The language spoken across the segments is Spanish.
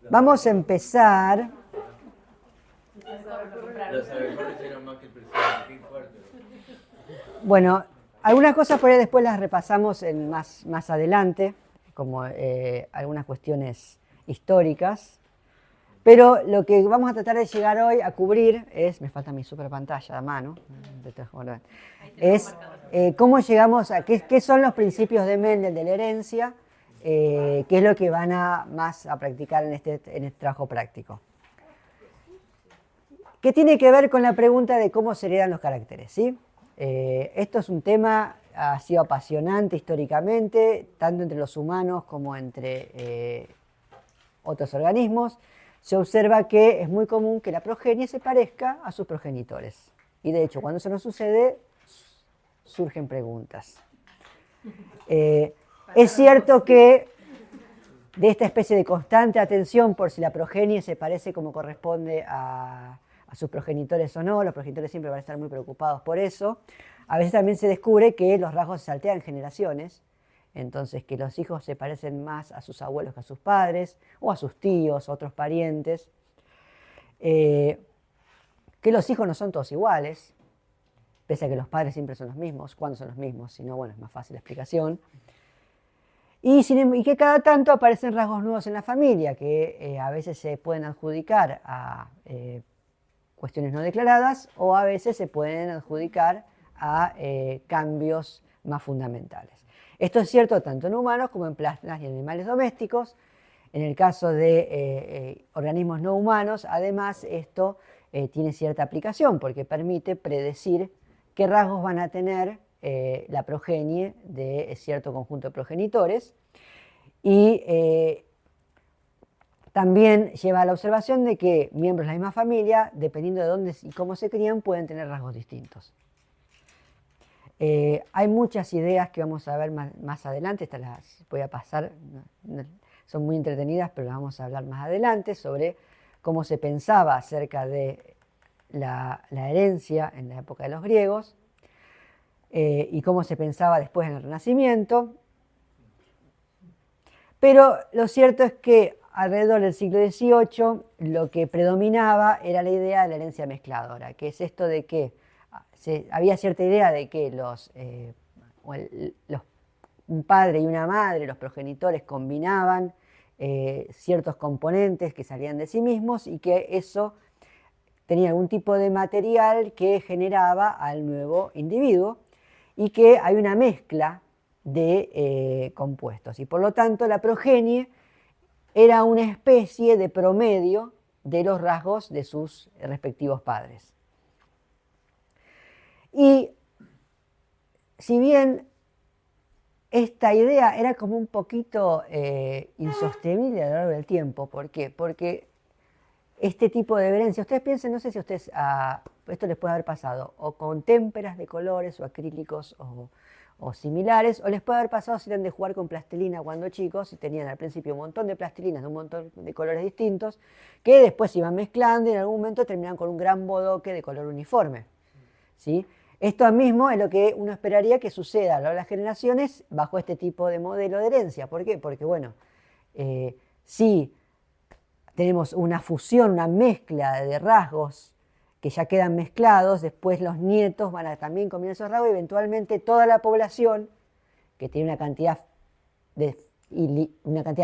Vamos a empezar. Los abejones eran más que el presidente, qué fuerte. Bueno, algunas cosas por ahí después las repasamos más adelante, como algunas cuestiones históricas. Pero lo que vamos a tratar de llegar hoy a cubrir es, me falta mi super pantalla a mano, es cómo llegamos a, qué son los principios de Mendel de la herencia, qué es lo que van más a practicar en este trabajo práctico. ¿Qué tiene que ver con la pregunta de cómo se heredan los caracteres? ¿Sí? Esto es un tema, ha sido apasionante históricamente, tanto entre los humanos como entre otros organismos. Se observa que es muy común que la progenie se parezca a sus progenitores. Y de hecho, cuando eso no sucede, surgen preguntas. Es cierto que de esta especie de constante atención por si la progenie se parece como corresponde a sus progenitores o no, los progenitores siempre van a estar muy preocupados por eso. A veces también se descubre que los rasgos se saltean generaciones, entonces que los hijos se parecen más a sus abuelos que a sus padres, o a sus tíos, a otros parientes. Que los hijos no son todos iguales, pese a que los padres siempre son los mismos. ¿Cuándo son los mismos? Si no, bueno, es más fácil la explicación. Y que cada tanto aparecen rasgos nuevos en la familia, que a veces se pueden adjudicar a cuestiones no declaradas o a veces se pueden adjudicar a cambios más fundamentales. Esto es cierto tanto en humanos como en plantas y animales domésticos. En el caso de organismos no humanos, además, esto tiene cierta aplicación porque permite predecir qué rasgos van a tener la progenie de cierto conjunto de progenitores. Y también lleva a la observación de que miembros de la misma familia, dependiendo de dónde y cómo se crían, pueden tener rasgos distintos. Hay muchas ideas que vamos a ver más adelante, estas las voy a pasar, son muy entretenidas, pero las vamos a hablar más adelante, sobre cómo se pensaba acerca de la herencia en la época de los griegos y cómo se pensaba después en el Renacimiento. Pero lo cierto es que alrededor del siglo XVIII lo que predominaba era la idea de la herencia mezcladora, que es esto de que había cierta idea de que un padre y una madre, los progenitores, combinaban ciertos componentes que salían de sí mismos y que eso tenía algún tipo de material que generaba al nuevo individuo y que hay una mezcla de compuestos. Y por lo tanto la progenie era una especie de promedio de los rasgos de sus respectivos padres. Y si bien esta idea era como un poquito insostenible a lo largo del tiempo, ¿por qué? Porque este tipo de herencia, ustedes piensen, no sé si ustedes, esto les puede haber pasado, o con témperas de colores, o acrílicos, o similares, o les puede haber pasado si eran de jugar con plastilina cuando chicos, y tenían al principio un montón de plastilinas de un montón de colores distintos, que después se iban mezclando y en algún momento terminaban con un gran bodoque de color uniforme. ¿Sí? Esto mismo es lo que uno esperaría que suceda a lo largo de las generaciones bajo este tipo de modelo de herencia. ¿Por qué? Porque, bueno, si tenemos una fusión, una mezcla de rasgos que ya quedan mezclados, después los nietos van a también combinar esos rasgos y eventualmente toda la población, que tiene una cantidad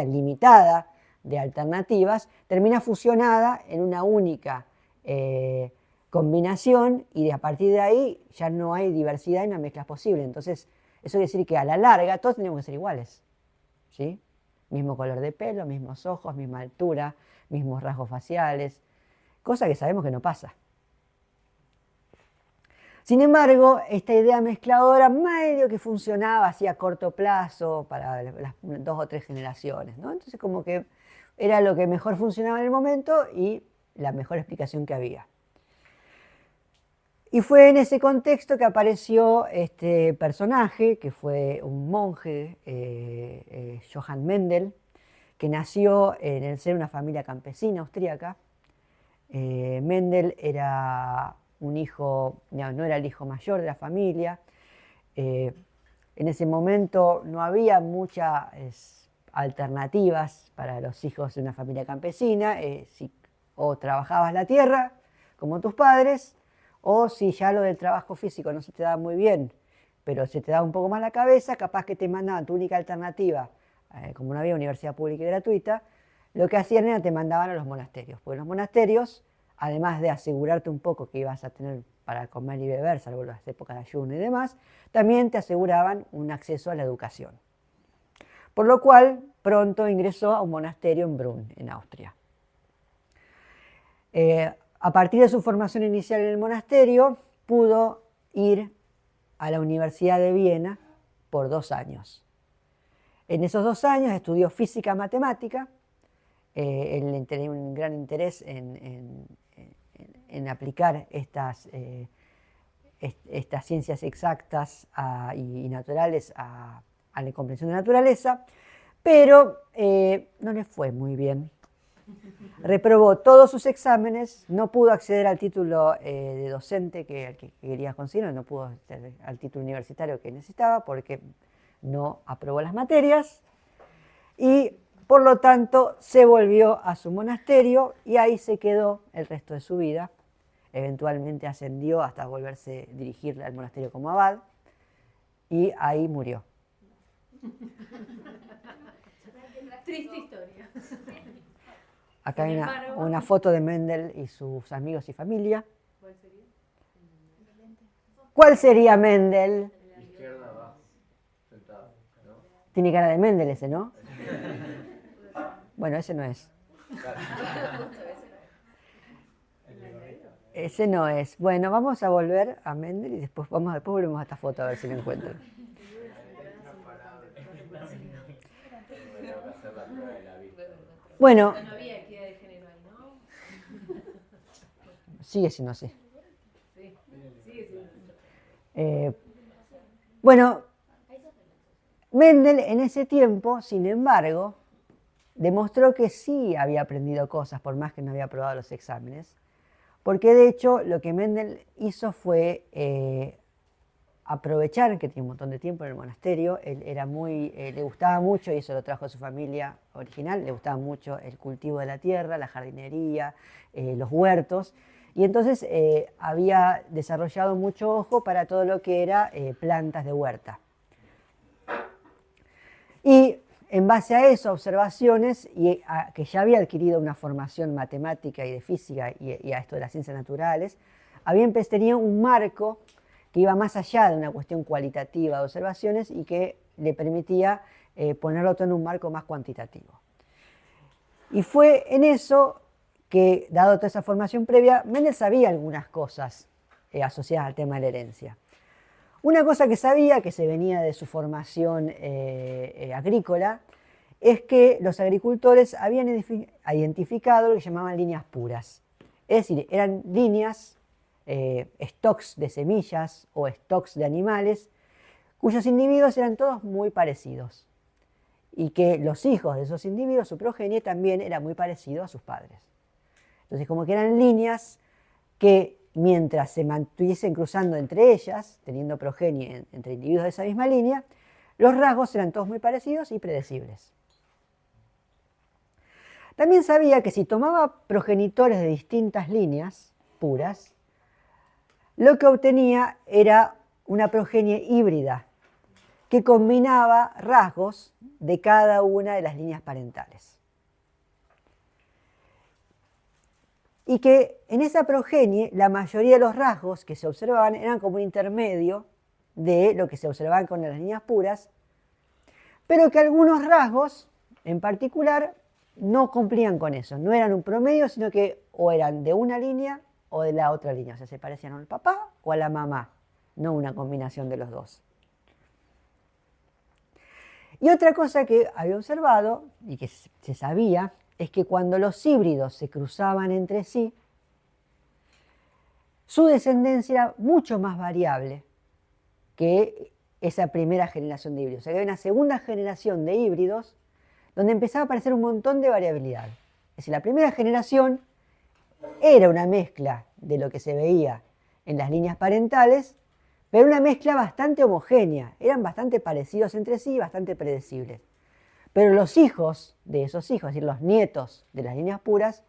limitada de alternativas, termina fusionada en una única combinación y a partir de ahí ya no hay diversidad y no hay mezclas posibles. Entonces, eso quiere decir que a la larga todos tenemos que ser iguales, ¿sí? Mismo color de pelo, mismos ojos, misma altura, mismos rasgos faciales, cosa que sabemos que no pasa. Sin embargo, esta idea mezcladora medio que funcionaba así a corto plazo para las 2 o 3 generaciones, ¿no? Entonces como que era lo que mejor funcionaba en el momento y la mejor explicación que había. Y fue en ese contexto que apareció este personaje, que fue un monje, Johann Mendel, que nació en el seno de una familia campesina austríaca. Mendel era un hijo, no era el hijo mayor de la familia. En ese momento no había mucha alternativas para los hijos de una familia campesina, si o trabajabas la tierra, como tus padres, o si ya lo del trabajo físico no se te daba muy bien, pero se te daba un poco más la cabeza, capaz que te mandaban tu única alternativa, como no había universidad pública y gratuita, lo que hacían era te mandaban a los monasterios, porque los monasterios, además de asegurarte un poco que ibas a tener para comer y beber, salvo las épocas de ayuno y demás, también te aseguraban un acceso a la educación. Por lo cual, pronto ingresó a un monasterio en Brunn, en Austria. A partir de su formación inicial en el monasterio, pudo ir a la Universidad de Viena por 2 años. En esos 2 años estudió física matemática. Él tenía un gran interés en aplicar estas ciencias exactas y naturales a la comprensión de la naturaleza, pero no le fue muy bien. Reprobó todos sus exámenes, no pudo acceder al título de docente que quería conseguir, no pudo acceder al título universitario que necesitaba porque no aprobó las materias y por lo tanto se volvió a su monasterio y ahí se quedó el resto de su vida. Eventualmente ascendió hasta volverse a dirigir al monasterio como abad y ahí murió. Triste historia. Acá hay una foto de Mendel y sus amigos y familia. ¿Cuál sería? ¿Cuál sería Mendel? Izquierda abajo, sentado, ¿no? Tiene cara de Mendel ese, ¿no? Bueno, ese no es. Ese no es. Bueno, vamos a volver a Mendel y después volvemos a esta foto a ver si la encuentran. Bueno, No había equidad de género ahí, ¿no? sigue siendo así. Sí, sigue siendo. Bueno, Mendel en ese tiempo, sin embargo, demostró que sí había aprendido cosas, por más que no había aprobado los exámenes, porque de hecho lo que Mendel hizo fue aprovechar que tenía un montón de tiempo en el monasterio. Él era le gustaba mucho, y eso lo trajo a su familia original, le gustaba mucho el cultivo de la tierra, la jardinería, los huertos, y entonces había desarrollado mucho ojo para todo lo que era plantas de huerta. Y en base a eso, observaciones, y que ya había adquirido una formación matemática y de física y a esto de las ciencias naturales, tenía un marco que iba más allá de una cuestión cualitativa de observaciones y que le permitía ponerlo todo en un marco más cuantitativo. Y fue en eso que, dado toda esa formación previa, Mendel sabía algunas cosas asociadas al tema de la herencia. Una cosa que sabía, que se venía de su formación agrícola, es que los agricultores habían identificado lo que llamaban líneas puras. Es decir, eran líneas, stocks de semillas o stocks de animales, cuyos individuos eran todos muy parecidos. Y que los hijos de esos individuos, su progenie, también era muy parecido a sus padres. Entonces, como que eran líneas que, mientras se mantuviesen cruzando entre ellas, teniendo progenie entre individuos de esa misma línea, los rasgos eran todos muy parecidos y predecibles. También sabía que si tomaba progenitores de distintas líneas puras, lo que obtenía era una progenie híbrida que combinaba rasgos de cada una de las líneas parentales. Y que en esa progenie la mayoría de los rasgos que se observaban eran como un intermedio de lo que se observaban con las líneas puras, pero que algunos rasgos en particular no cumplían con eso, no eran un promedio, sino que o eran de una línea o de la otra línea, o sea, se parecían al papá o a la mamá, no una combinación de los dos. Y otra cosa que había observado y que se sabía es que cuando los híbridos se cruzaban entre sí, su descendencia era mucho más variable que esa primera generación de híbridos. O sea, que había una segunda generación de híbridos donde empezaba a aparecer un montón de variabilidad. Es decir, la primera generación era una mezcla de lo que se veía en las líneas parentales, pero una mezcla bastante homogénea. Eran bastante parecidos entre sí y bastante predecibles. Pero los hijos de esos hijos, es decir, los nietos de las líneas puras,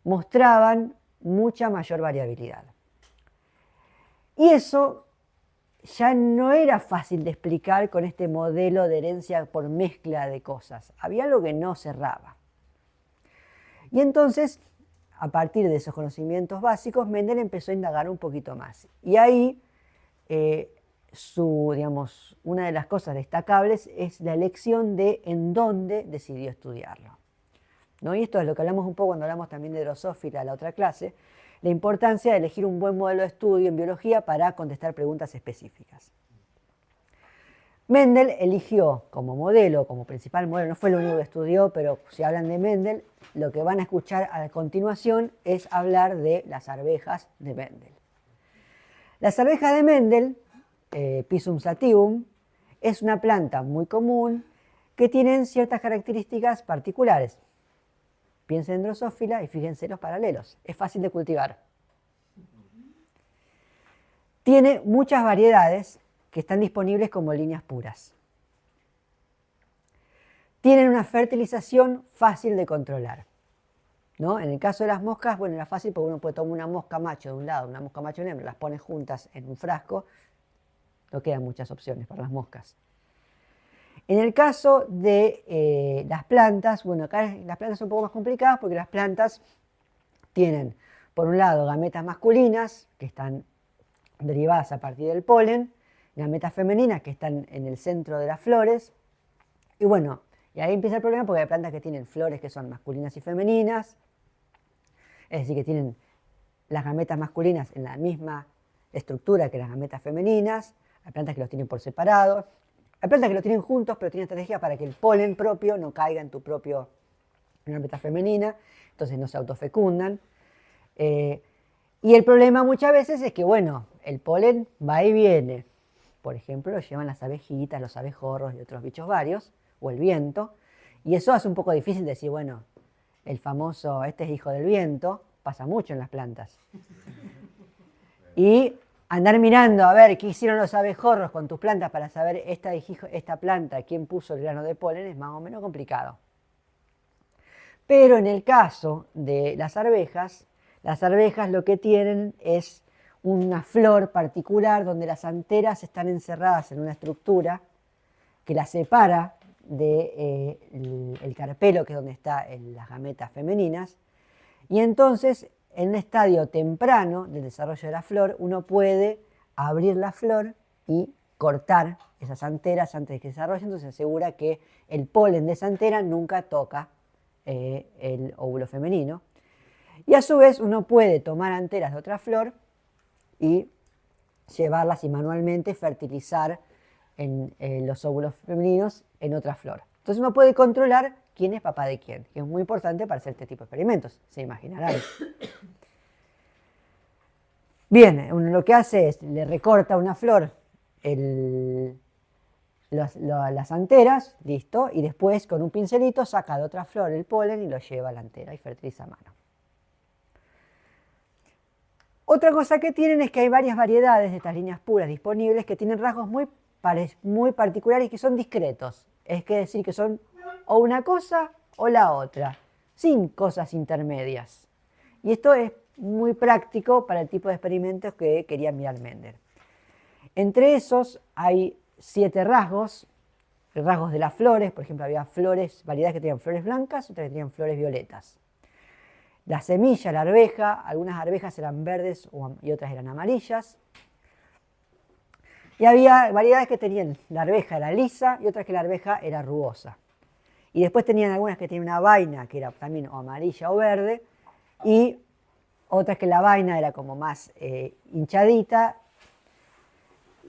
mostraban mucha mayor variabilidad. Y eso ya no era fácil de explicar con este modelo de herencia por mezcla de cosas. Había algo que no cerraba. Y entonces, a partir de esos conocimientos básicos, Mendel empezó a indagar un poquito más. Y ahí, una de las cosas destacables es la elección de en dónde decidió estudiarlo, ¿no? Y esto es lo que hablamos un poco cuando hablamos también de Drosófila, la otra clase, la importancia de elegir un buen modelo de estudio en biología para contestar preguntas específicas. Mendel eligió como modelo, como principal modelo, no fue lo único que estudió, pero si hablan de Mendel, lo que van a escuchar a continuación es hablar de las arvejas de Mendel. Las arvejas de Mendel, Pisum sativum, es una planta muy común que tienen ciertas características particulares. Piensen en Drosófila y fíjense los paralelos. Es fácil de cultivar. Tiene muchas variedades que están disponibles como líneas puras. Tienen una fertilización fácil de controlar, ¿no? En el caso de las moscas, bueno, era fácil porque uno puede tomar una mosca macho de un lado, una mosca macho de hembra, las pone juntas en un frasco. No quedan muchas opciones para las moscas. En el caso de las plantas, bueno, acá las plantas son un poco más complicadas porque las plantas tienen, por un lado, gametas masculinas, que están derivadas a partir del polen, gametas femeninas, que están en el centro de las flores, y bueno, y ahí empieza el problema porque hay plantas que tienen flores que son masculinas y femeninas, es decir, que tienen las gametas masculinas en la misma estructura que las gametas femeninas, hay plantas que los tienen por separado, hay plantas que los tienen juntos, pero tienen estrategia para que el polen propio no caiga en tu propio gameta femenina, entonces no se autofecundan. Y el problema muchas veces es que, bueno, el polen va y viene. Por ejemplo, lo llevan las abejitas, los abejorros y otros bichos varios, o el viento, y eso hace un poco difícil decir, bueno, el famoso, este es hijo del viento, pasa mucho en las plantas. Y andar mirando a ver qué hicieron los abejorros con tus plantas para saber esta planta, quién puso el grano de polen, es más o menos complicado. Pero en el caso de las arvejas lo que tienen es una flor particular donde las anteras están encerradas en una estructura que las separa del carpelo, que es donde están las gametas femeninas, y entonces en un estadio temprano del desarrollo de la flor uno puede abrir la flor y cortar esas anteras antes de que se desarrolle, entonces se asegura que el polen de esa antera nunca toca el óvulo femenino. Y a su vez uno puede tomar anteras de otra flor y llevarlas y manualmente fertilizar en los óvulos femeninos en otra flor. Entonces uno puede controlar quién es papá de quién, que es muy importante para hacer este tipo de experimentos, se imaginarán. Bien, uno lo que hace es, le recorta una flor las anteras, listo, y después con un pincelito saca de otra flor el polen y lo lleva a la antera y fertiliza a mano. Otra cosa que tienen es que hay varias variedades de estas líneas puras disponibles que tienen rasgos muy particulares y que son discretos. Es decir, que son o una cosa o la otra, sin cosas intermedias. Y esto es muy práctico para el tipo de experimentos que quería mirar Mendel. Entre esos hay 7 rasgos de las flores. Por ejemplo, había variedades que tenían flores blancas, otras que tenían flores violetas. La semilla, la arveja, algunas arvejas eran verdes y otras eran amarillas. Y había variedades que tenían, la arveja era lisa y otras que la arveja era rugosa. Y después tenían algunas que tenían una vaina que era también o amarilla o verde, y otras que la vaina era como más hinchadita,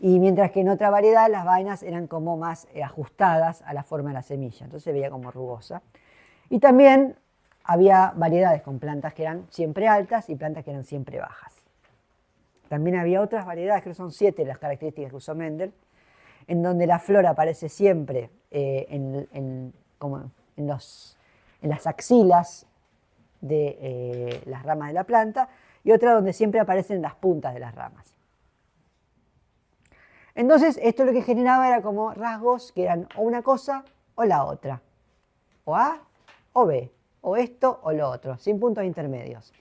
y mientras que en otra variedad las vainas eran como más ajustadas a la forma de la semilla, entonces se veía como rugosa. Y también había variedades con plantas que eran siempre altas y plantas que eran siempre bajas. También había otras variedades, que son 7 las características que usó Mendel, en donde la flor aparece siempre como en las axilas de las ramas de la planta, y otra donde siempre aparecen las puntas de las ramas. Entonces, esto lo que generaba era como rasgos que eran o una cosa o la otra. O A o B. O esto o lo otro, sin puntos intermedios.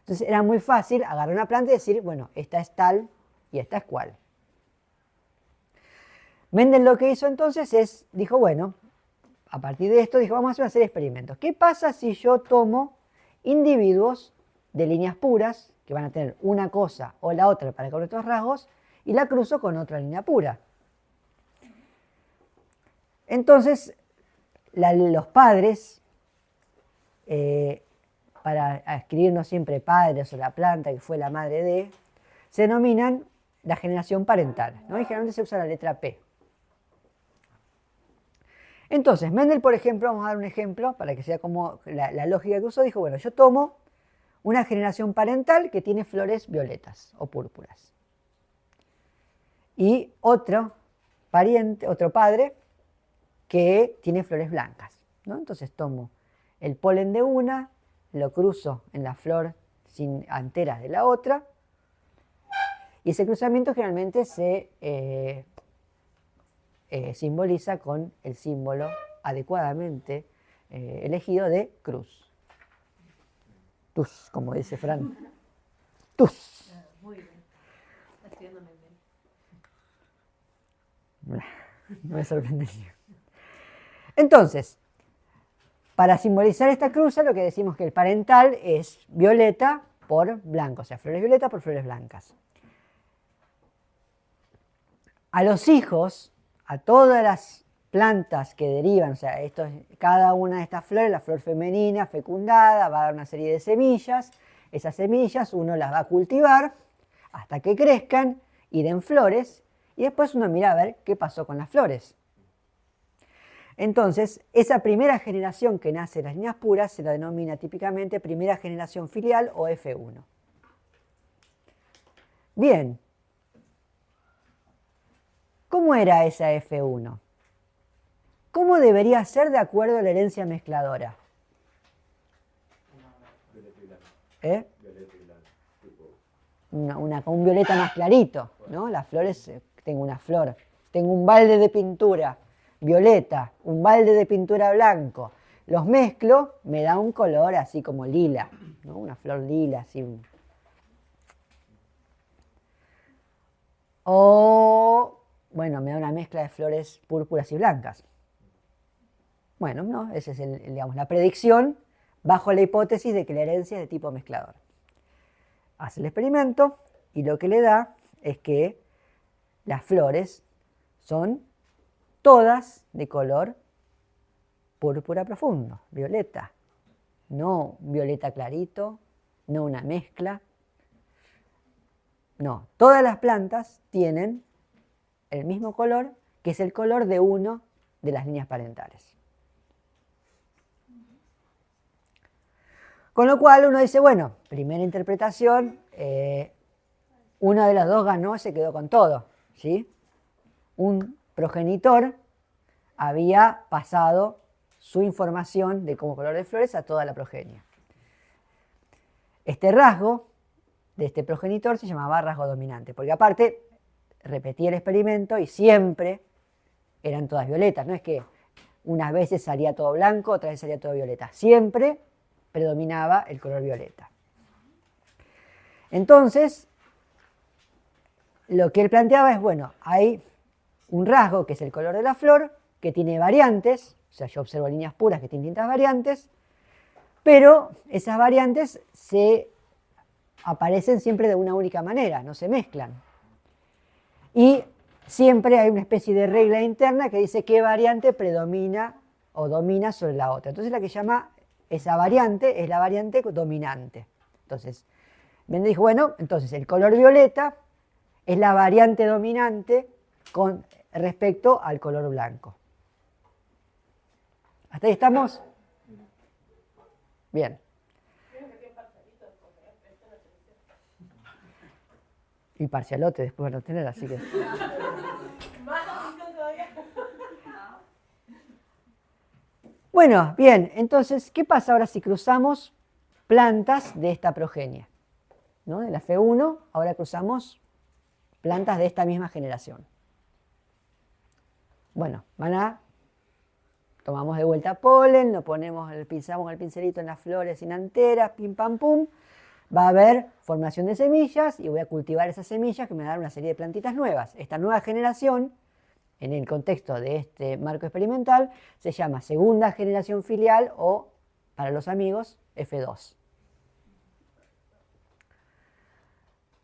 Entonces era muy fácil agarrar una planta y decir, bueno, esta es tal y esta es cual. Mendel lo que hizo entonces es, dijo, bueno, a partir de esto, dijo, vamos a hacer una serie de experimentos. ¿Qué pasa si yo tomo individuos de líneas puras, que van a tener una cosa o la otra para cada uno de estos rasgos, y la cruzo con otra línea pura? Entonces, los padres, para escribirnos siempre padres o la planta que fue la madre de, se denominan la generación parental, ¿no? Y generalmente se usa la letra P. Entonces, Mendel, por ejemplo, vamos a dar un ejemplo para que sea como la lógica que usó, dijo, bueno, yo tomo una generación parental que tiene flores violetas o púrpuras. Y otro pariente, otro padre, que tiene flores blancas, ¿no? Entonces tomo el polen de una, lo cruzo en la flor sin anteras de la otra, y ese cruzamiento generalmente se simboliza con el símbolo adecuadamente elegido de cruz. Tus, como dice Fran. Tus. Muy bien. Está estudiando Mendel. No me sorprendería. Entonces, para simbolizar esta cruza, lo que decimos que el parental es violeta por blanco, o sea, flores violetas por flores blancas. A los hijos, a todas las plantas que derivan, o sea, cada una de estas flores, la flor femenina fecundada, va a dar una serie de semillas. Esas semillas uno las va a cultivar hasta que crezcan y den flores, y después uno mira a ver qué pasó con las flores. Entonces, esa primera generación que nace de las líneas puras se la denomina típicamente primera generación filial o F1. Bien. ¿Cómo era esa F1? ¿Cómo debería ser de acuerdo a la herencia mezcladora? Con un violeta más clarito, ¿no? Las flores, tengo una flor, tengo un balde de pintura violeta, un balde de pintura blanco, los mezclo, me da un color así como lila, ¿no? Una flor lila, así. O, bueno, me da una mezcla de flores púrpuras y blancas. Bueno, ¿no? Esa es digamos, la predicción bajo la hipótesis de que la herencia es de tipo mezclador. Hace el experimento y lo que le da es que las flores son todas de color púrpura profundo, violeta. No violeta clarito, no una mezcla. No, todas las plantas tienen el mismo color, que es el color de una de las líneas parentales. Con lo cual uno dice, bueno, primera interpretación, una de las dos ganó y se quedó con todo, ¿sí? Un progenitor había pasado su información de como color de flores a toda la progenie. Este rasgo de este progenitor se llamaba rasgo dominante, porque aparte repetía el experimento y siempre eran todas violetas, no es que unas veces salía todo blanco, otras veces salía todo violeta, siempre predominaba el color violeta. Entonces, lo que él planteaba es, bueno, hay un rasgo que es el color de la flor, que tiene variantes, o sea, yo observo líneas puras que tienen distintas variantes, pero esas variantes aparecen siempre de una única manera, no se mezclan. Y siempre hay una especie de regla interna que dice qué variante predomina o domina sobre la otra. Entonces la que llama esa variante es la variante dominante. Entonces, Mendel dijo, bueno, entonces el color violeta es la variante dominante con respecto al color blanco. ¿Hasta ahí estamos? Bien. Y parcialote después van a tener, así que... Bueno, bien, entonces, ¿qué pasa ahora si cruzamos plantas de esta progenie? ¿No? De la F1, ahora cruzamos plantas de esta misma generación. Bueno, van a tomamos de vuelta polen, lo pinzamos el pincelito en las flores sin anteras, pim pam pum. Va a haber formación de semillas y voy a cultivar esas semillas que me van a dar una serie de plantitas nuevas. Esta nueva generación, en el contexto de este marco experimental, se llama segunda generación filial o, para los amigos, F2.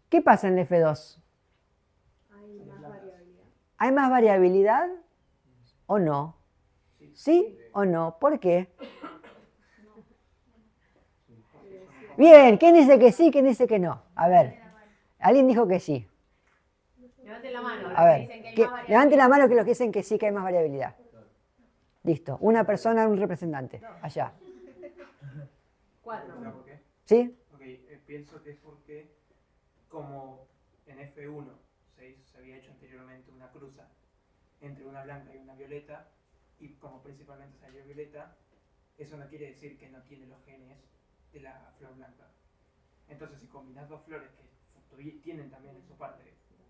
¿Qué pasa en el F2? Hay más variabilidad. ¿Hay más variabilidad o no? ¿Sí o no? ¿Por qué? Bien, ¿quién dice que sí? ¿Quién dice que no? A ver, alguien dijo que sí. Levanten la mano. A ver, Dicen que hay que, más variabilidad. levanten la mano que los que dicen que sí, que hay más variabilidad. Listo, una persona, un representante, allá. 4. ¿Sabes por qué? ¿Sí? Ok, pienso que es porque como en F1 se había hecho anteriormente una cruza entre una blanca y una violeta, y como principalmente salió violeta, eso no quiere decir que no tiene los genes de la flor blanca. Entonces, si combinas dos flores que tienen también en su parte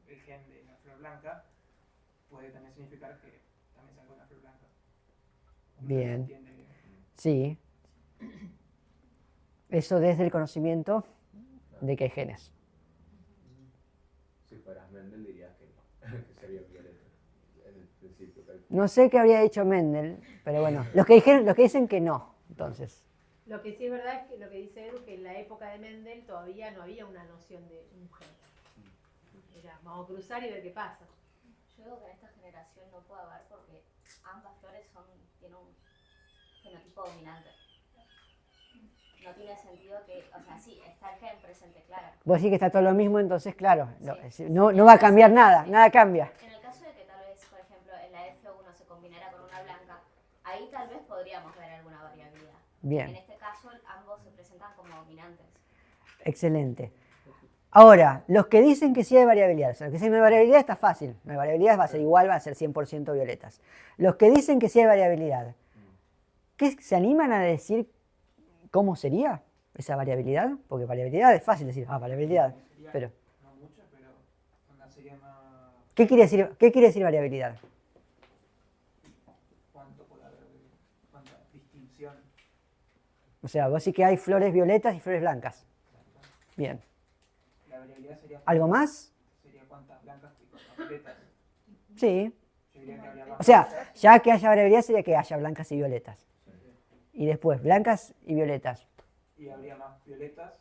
el gen de la flor blanca, puede también significar que también salga una flor blanca. Bien. ¿Entiende? Sí. Eso desde el conocimiento de que hay genes. Si fueras Mendel dirías que no, que sería violeta. En el principio. No sé qué habría dicho Mendel, pero bueno, los que dicen que no, entonces. Lo que sí es verdad es que lo que dice Edu, que en la época de Mendel todavía no había una noción de un gen. Era, vamos a cruzar y ver qué pasa. Yo digo que en esta generación no puede haber porque ambas flores tienen un fenotipo dominante. No tiene sentido que, o sea, sí, está el gen presente, claro. Vos decís que está todo lo mismo, entonces claro, Sí. no va a cambiar nada, nada cambia. En el caso de que tal vez, por ejemplo, en la F1 se combinara con una blanca, ahí tal vez podríamos ver alguna variabilidad. Bien. En este caso, ambos se presentan como dominantes. Excelente. Ahora, los que dicen que sí hay variabilidad, o sea, los que dicen que no hay variabilidad está fácil, no hay variabilidad, va a ser igual, va a ser 100% violetas. Los que dicen que sí hay variabilidad, ¿qué se animan a decir cómo sería esa variabilidad? Porque variabilidad es fácil decir, variabilidad, Sería, pero no mucho, pero sería más... ¿qué quiere decir variabilidad? ¿Cuánto puede haber de cuánta distinción? O sea, vos sí que hay flores violetas y flores blancas. Bien. La variabilidad sería... ¿Algo más? Sería cuántas blancas y cuántas violetas. Sí. Yo diría que habría más O sea, violetas. ya que haya variabilidad sería que haya blancas y violetas. Y después, blancas y violetas. Y habría más violetas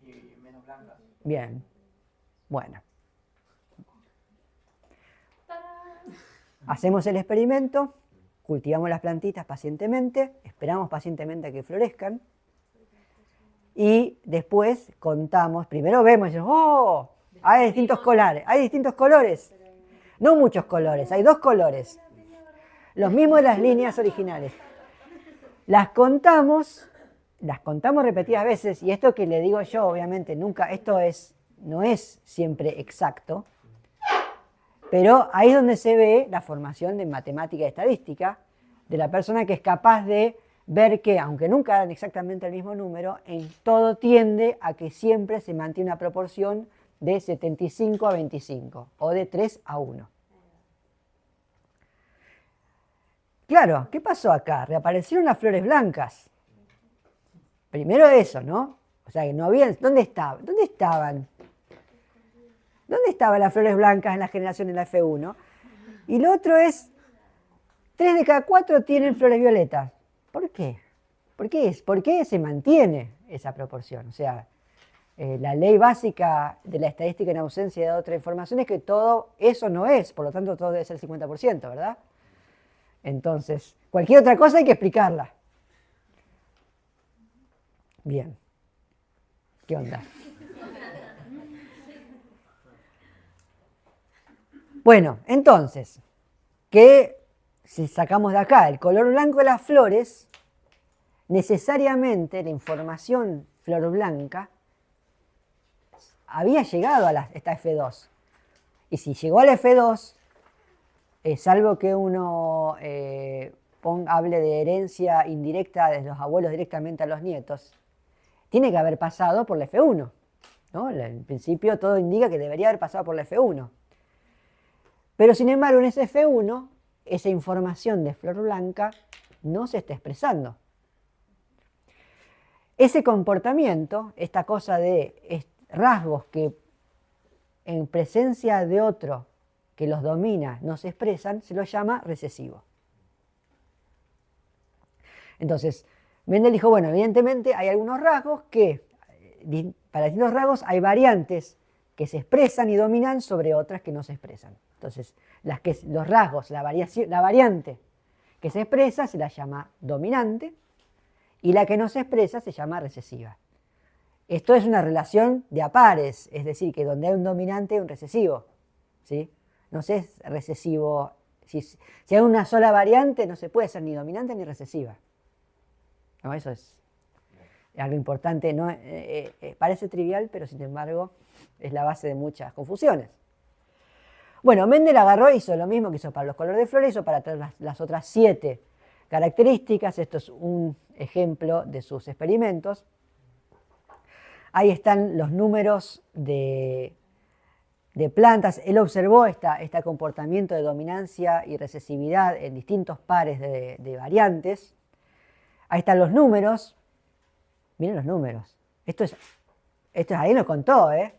y menos blancas. Bien. Bueno. Hacemos el experimento, cultivamos las plantitas pacientemente, esperamos pacientemente a que florezcan y después contamos, primero vemos y decimos, ¡oh! Hay distintos colores, no muchos colores, hay 2 colores, los mismos de las líneas originales. Las contamos repetidas veces, y esto que le digo yo, obviamente, no es siempre exacto, pero ahí es donde se ve la formación de matemática y estadística de la persona que es capaz de ver que, aunque nunca dan exactamente el mismo número, en todo tiende a que siempre se mantiene una proporción de 75 a 25 o de 3 a 1. Claro, ¿qué pasó acá? Reaparecieron las flores blancas. Primero eso, ¿no? O sea, que no habían... ¿Dónde estaban? ¿Dónde estaban las flores blancas en la generación de la F1? Y lo otro es, 3 de cada 4 tienen flores violetas. ¿Por qué? ¿Por qué se mantiene esa proporción? O sea, la ley básica de la estadística en ausencia de otra información es que todo eso no es, por lo tanto todo debe ser 50%, ¿verdad? Entonces, cualquier otra cosa hay que explicarla. Bien. ¿Qué onda? Bueno, entonces, que si sacamos de acá el color blanco de las flores, necesariamente la información flor blanca había llegado a esta F2. Y si llegó a la F2, salvo que uno hable de herencia indirecta desde los abuelos directamente a los nietos, tiene que haber pasado por la F1, ¿no? En principio todo indica que debería haber pasado por la F1. Pero sin embargo en ese F1, esa información de flor blanca no se está expresando. Ese comportamiento, esta cosa de rasgos que en presencia de otro que los domina no se expresan, se lo llama recesivo. Entonces, Mendel dijo, bueno, evidentemente hay algunos rasgos que, para distintos rasgos hay variantes que se expresan y dominan sobre otras que no se expresan. Entonces, los rasgos, la variante que se expresa se la llama dominante y la que no se expresa se llama recesiva. Esto es una relación de a pares, es decir, que donde hay un dominante hay un recesivo, ¿sí? No se es recesivo, si hay una sola variante no se puede ser ni dominante ni recesiva. No, eso es algo importante, ¿no? Parece trivial, pero sin embargo es la base de muchas confusiones. Bueno, Mendel agarró y hizo lo mismo que hizo para los colores de flores, hizo para todas las otras 7 características. Esto es un ejemplo de sus experimentos. Ahí están los números de plantas. Él observó este comportamiento de dominancia y recesividad en distintos pares de variantes. Ahí están los números. Miren los números. Esto es ahí lo contó, ¿eh?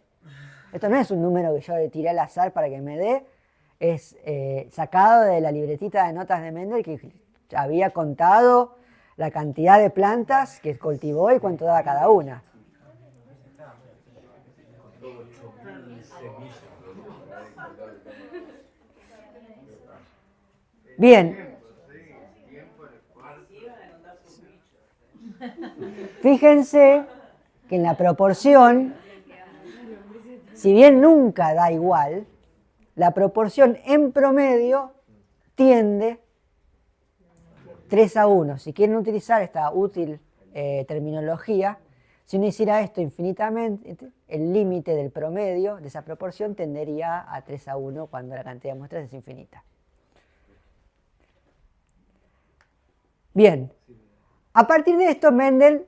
Esto no es un número que yo le tiré al azar para que me dé. Es sacado de la libretita de notas de Mendel que había contado la cantidad de plantas que cultivó y cuánto daba cada una. Bien. Fíjense que en la proporción, si bien nunca da igual, la proporción en promedio tiende 3:1. Si quieren utilizar esta útil terminología, si uno hiciera esto infinitamente, el límite del promedio de esa proporción tendería a 3:1 cuando la cantidad de muestras es infinita. Bien, a partir de esto Mendel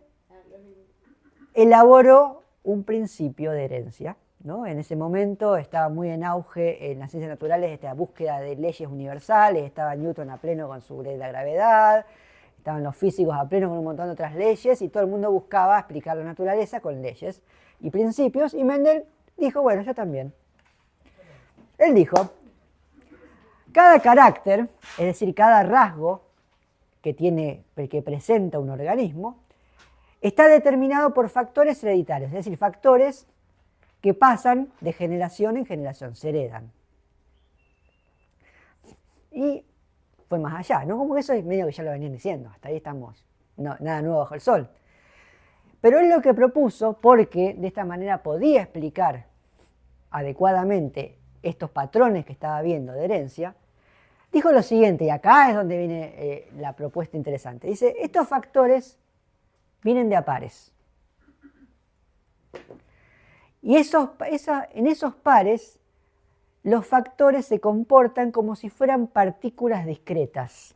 elaboró un principio de herencia, ¿no? En ese momento estaba muy en auge en las ciencias naturales esta búsqueda de leyes universales, estaba Newton a pleno con su ley de la gravedad, estaban los físicos a pleno con un montón de otras leyes y todo el mundo buscaba explicar la naturaleza con leyes y principios, y Mendel dijo, bueno, yo también. Él dijo, cada carácter, es decir, cada rasgo que presenta un organismo, está determinado por factores hereditarios, es decir, factores que pasan de generación en generación, se heredan. Y fue más allá, ¿no? Como que eso es medio que ya lo venían diciendo, hasta ahí estamos, nada nuevo bajo el sol. Pero él lo que propuso, porque de esta manera podía explicar adecuadamente estos patrones que estaba viendo de herencia, dijo lo siguiente, y acá es donde viene la propuesta interesante. Dice, estos factores vienen de a pares. Y en esos pares, los factores se comportan como si fueran partículas discretas.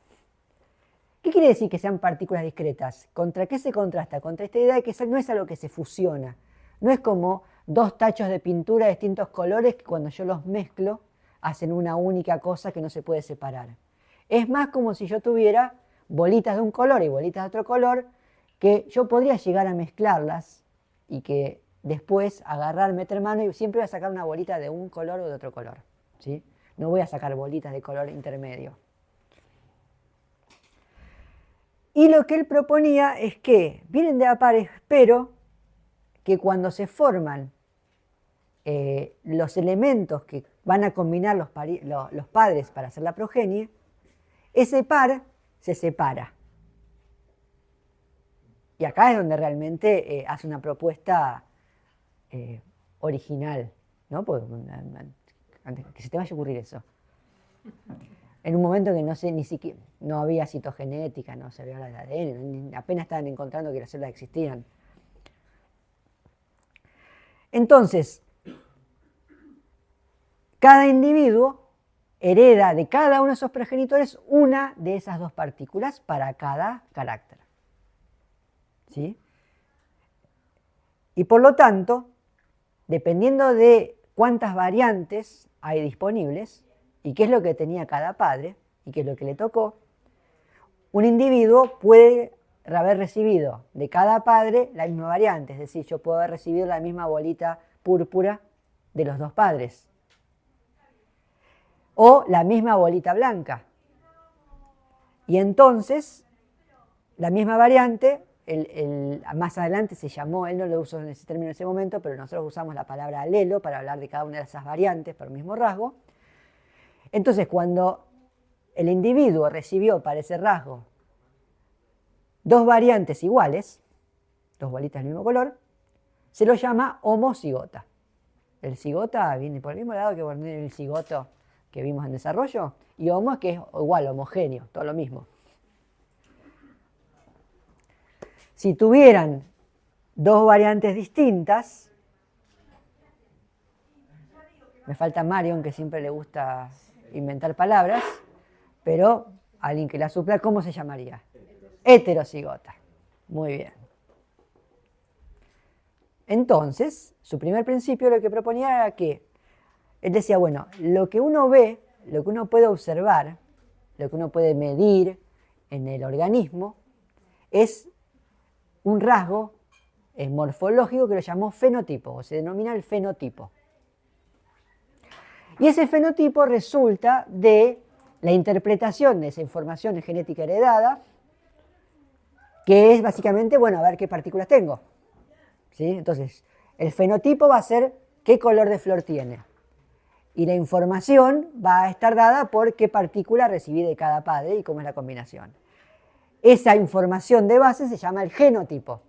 ¿Qué quiere decir que sean partículas discretas? ¿Contra qué se contrasta? Contra esta idea de que no es algo que se fusiona. No es como 2 tachos de pintura de distintos colores que cuando yo los mezclo hacen una única cosa que no se puede separar. Es más como si yo tuviera bolitas de un color y bolitas de otro color, que yo podría llegar a mezclarlas y que después agarrar, meter mano y siempre voy a sacar una bolita de un color o de otro color, ¿sí? No voy a sacar bolitas de color intermedio. Y lo que él proponía es que vienen de a pares, pero que cuando se forman los elementos que van a combinar los padres para hacer la progenie, ese par se separa. Y acá es donde realmente hace una propuesta original, ¿no? Porque, antes que se te vaya a ocurrir eso. En un momento que no sé, ni siquiera, no había citogenética, no se veía el ADN, apenas estaban encontrando que las células existían. Entonces, cada individuo hereda de cada uno de esos progenitores una de esas 2 partículas para cada carácter. ¿Sí? Y por lo tanto, dependiendo de cuántas variantes hay disponibles y qué es lo que tenía cada padre y qué es lo que le tocó, un individuo puede haber recibido de cada padre la misma variante, es decir, yo puedo haber recibido la misma bolita púrpura de los dos padres, o la misma bolita blanca. Y entonces, la misma variante, más adelante se llamó, él no lo usó en ese término en ese momento, pero nosotros usamos la palabra alelo para hablar de cada una de esas variantes por el mismo rasgo. Entonces, cuando el individuo recibió para ese rasgo dos variantes iguales, dos bolitas del mismo color, se lo llama homocigota. El cigota viene por el mismo lado que el cigoto que vimos en desarrollo, y homo es que es igual, homogéneo, todo lo mismo. Si tuvieran dos variantes distintas, me falta Marion, que siempre le gusta inventar palabras, pero alguien que la supla, ¿cómo se llamaría? Heterocigota. Muy bien. Entonces, su primer principio lo que proponía era que él decía, bueno, lo que uno ve, lo que uno puede observar, lo que uno puede medir en el organismo, es un rasgo morfológico que lo llamó fenotipo, o se denomina el fenotipo. Y ese fenotipo resulta de la interpretación de esa información genética heredada, que es básicamente, bueno, a ver qué partículas tengo. ¿Sí? Entonces, el fenotipo va a ser qué color de flor tiene. Y la información va a estar dada por qué partícula recibí de cada padre y cómo es la combinación. Esa información de base se llama el genotipo.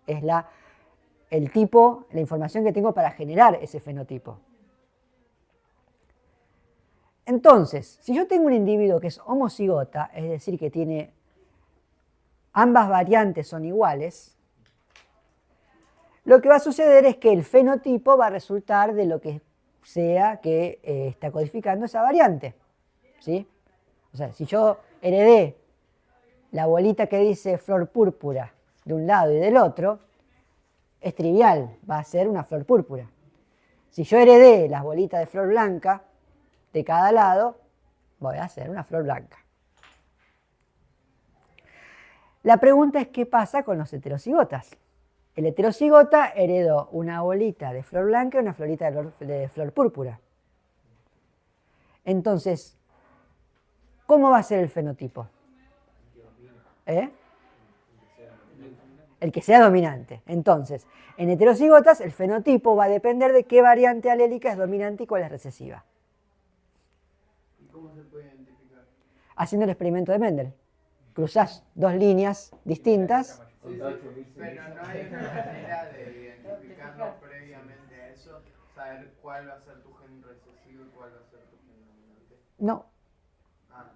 Es el tipo, la información que tengo para generar ese fenotipo. Entonces, si yo tengo un individuo que es homocigota, es decir, que tiene ambas variantes son iguales, lo que va a suceder es que el fenotipo va a resultar de lo que sea que está codificando esa variante. ¿Sí? O sea, si yo heredé la bolita que dice flor púrpura de un lado y del otro, es trivial, va a ser una flor púrpura. Si yo heredé las bolitas de flor blanca de cada lado, voy a hacer una flor blanca. La pregunta es qué pasa con los heterocigotas. El heterocigota heredó una bolita de flor blanca y una florita de flor púrpura. Entonces, ¿cómo va a ser el fenotipo? El que sea dominante. Entonces, en heterocigotas el fenotipo va a depender de qué variante alélica es dominante y cuál es recesiva. ¿Y cómo se puede identificar? Haciendo el experimento de Mendel. Cruzás dos líneas distintas. Sí, sí, pero no hay una manera de identificarlo previamente a eso, saber cuál va a ser tu gen recesivo y cuál va a ser tu gen dominante. No.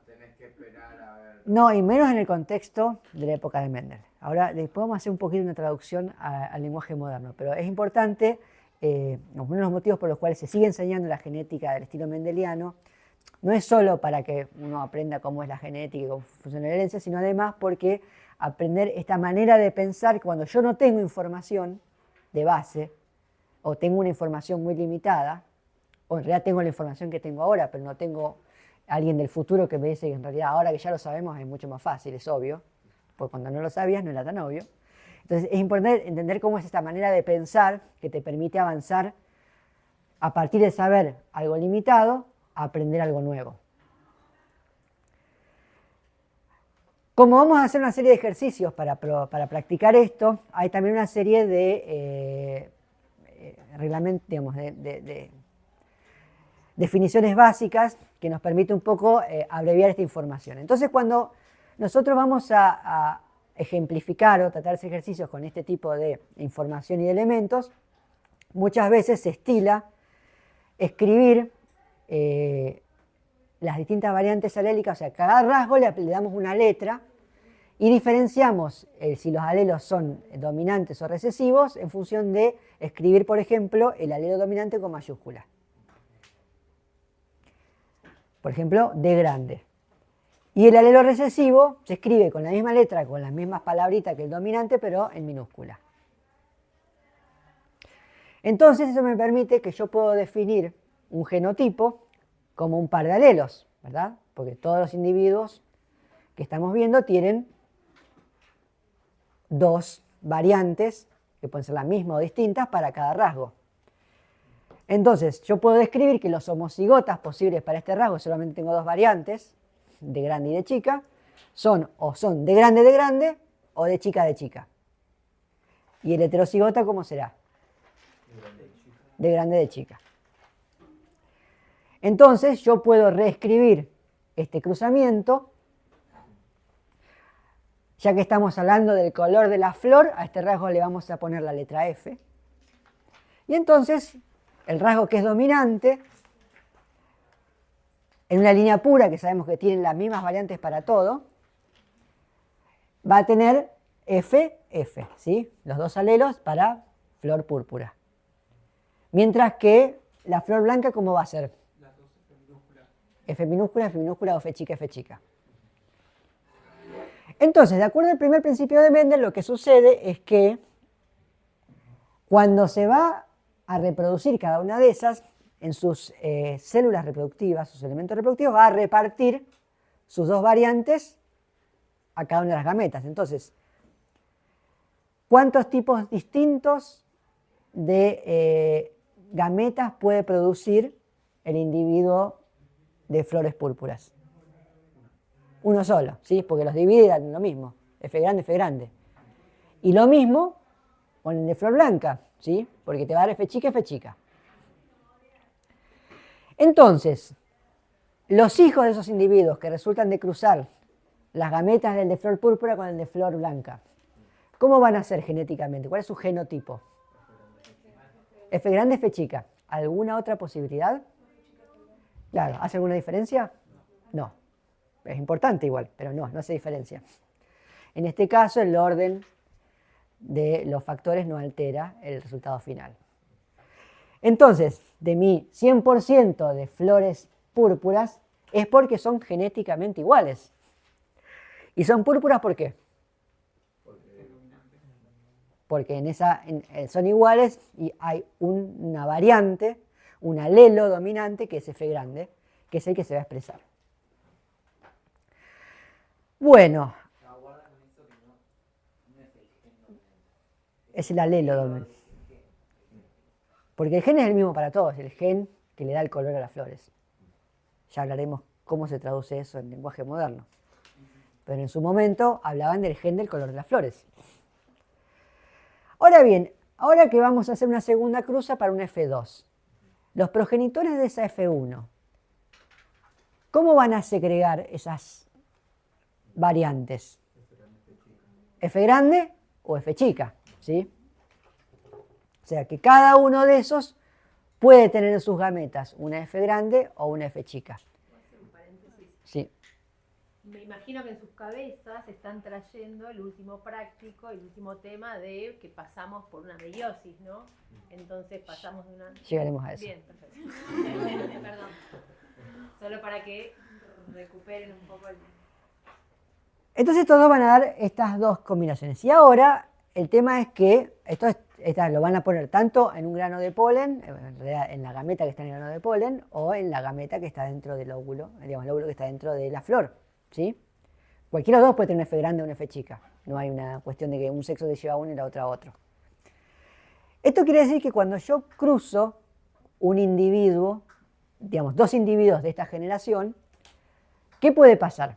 Tenés que esperar a ver. No, y menos en el contexto de la época de Mendel. Ahora les podemos hacer un poquito una traducción al lenguaje moderno, pero es importante, uno de los motivos por los cuales se sigue enseñando la genética del estilo mendeliano, no es solo para que uno aprenda cómo es la genética y cómo funciona la herencia, sino además porque aprender esta manera de pensar que cuando yo no tengo información de base, o tengo una información muy limitada, o en realidad tengo la información que tengo ahora, pero no tengo alguien del futuro que me dice que en realidad ahora que ya lo sabemos es mucho más fácil, es obvio, porque cuando no lo sabías no era tan obvio. Entonces es importante entender cómo es esta manera de pensar que te permite avanzar a partir de saber algo limitado, a aprender algo nuevo. Como vamos a hacer una serie de ejercicios para practicar esto, hay también una serie de reglamentos, digamos, de definiciones básicas que nos permite un poco abreviar esta información. Entonces, cuando nosotros vamos a ejemplificar o tratar esos ejercicios con este tipo de información y de elementos, muchas veces se estila escribir las distintas variantes alélicas, o sea, cada rasgo le damos una letra y diferenciamos si los alelos son dominantes o recesivos en función de escribir, por ejemplo, el alelo dominante con mayúscula. Por ejemplo, D grande. Y el alelo recesivo se escribe con la misma letra, con las mismas palabritas que el dominante, pero en minúscula. Entonces eso me permite que yo puedo definir un genotipo como un par de alelos, ¿verdad? Porque todos los individuos que estamos viendo tienen dos variantes, que pueden ser la misma o distintas para cada rasgo. Entonces, yo puedo describir que los homocigotas posibles para este rasgo, solamente tengo dos variantes, de grande y de chica, son de grande o de chica. ¿Y el heterocigota cómo será? De grande de chica. Entonces, yo puedo reescribir este cruzamiento, ya que estamos hablando del color de la flor, a este rasgo le vamos a poner la letra F. Y entonces, el rasgo que es dominante, en una línea pura, que sabemos que tienen las mismas variantes para todo, va a tener F, ¿sí? Los dos alelos para flor púrpura. Mientras que la flor blanca, ¿cómo va a ser? Las dos F minúsculas. F minúscula o F chica. Entonces, de acuerdo al primer principio de Mendel, lo que sucede es que cuando se va a reproducir cada una de esas, en sus células reproductivas, sus elementos reproductivos, va a repartir sus dos variantes a cada una de las gametas. Entonces, ¿cuántos tipos distintos de gametas puede producir el individuo de flores púrpuras? Uno solo, ¿sí? Porque los divide en lo mismo, F grande. Y lo mismo con el de flor blanca, ¿sí? Porque te va a dar F chica. Entonces, los hijos de esos individuos que resultan de cruzar las gametas del de flor púrpura con el de flor blanca, ¿cómo van a ser genéticamente? ¿Cuál es su genotipo? F grande, F chica. ¿Alguna otra posibilidad? Claro, ¿hace alguna diferencia? No. Es importante igual, pero no hace diferencia. En este caso, el orden de los factores no altera el resultado final. Entonces, de mi 100% de flores púrpuras es porque son genéticamente iguales. ¿Y son púrpuras por qué? Porque son iguales y hay una variante, un alelo dominante que es F grande, que es el que se va a expresar. Bueno, es el alelo dominante. Porque el gen es el mismo para todos, el gen que le da el color a las flores. Ya hablaremos cómo se traduce eso en lenguaje moderno. Pero en su momento hablaban del gen del color de las flores. Ahora bien, ahora que vamos a hacer una segunda cruza para un F2, los progenitores de esa F1, ¿cómo van a segregar esas variantes? F grande o F chica, ¿sí? O sea que cada uno de esos puede tener en sus gametas una F grande o una F chica. ¿Puedo hacer un paréntesis? Sí. Me imagino que en sus cabezas están trayendo el último práctico, el último tema de que pasamos por una meiosis, ¿no? Entonces pasamos de una... Llegaremos a eso. Bien, perfecto. Perdón. Solo para que recuperen un poco el... Entonces todos van a dar estas dos combinaciones. Y ahora el tema es que lo van a poner tanto en un grano de polen, en realidad en la gameta que está en el grano de polen, o en la gameta que está dentro del óvulo, digamos, el óvulo que está dentro de la flor, ¿sí? Cualquiera de los dos puede tener una F grande o una F chica. No hay una cuestión de que un sexo te lleva a uno y la otra a otro. Esto quiere decir que cuando yo cruzo un individuo, digamos, dos individuos de esta generación, ¿qué puede pasar?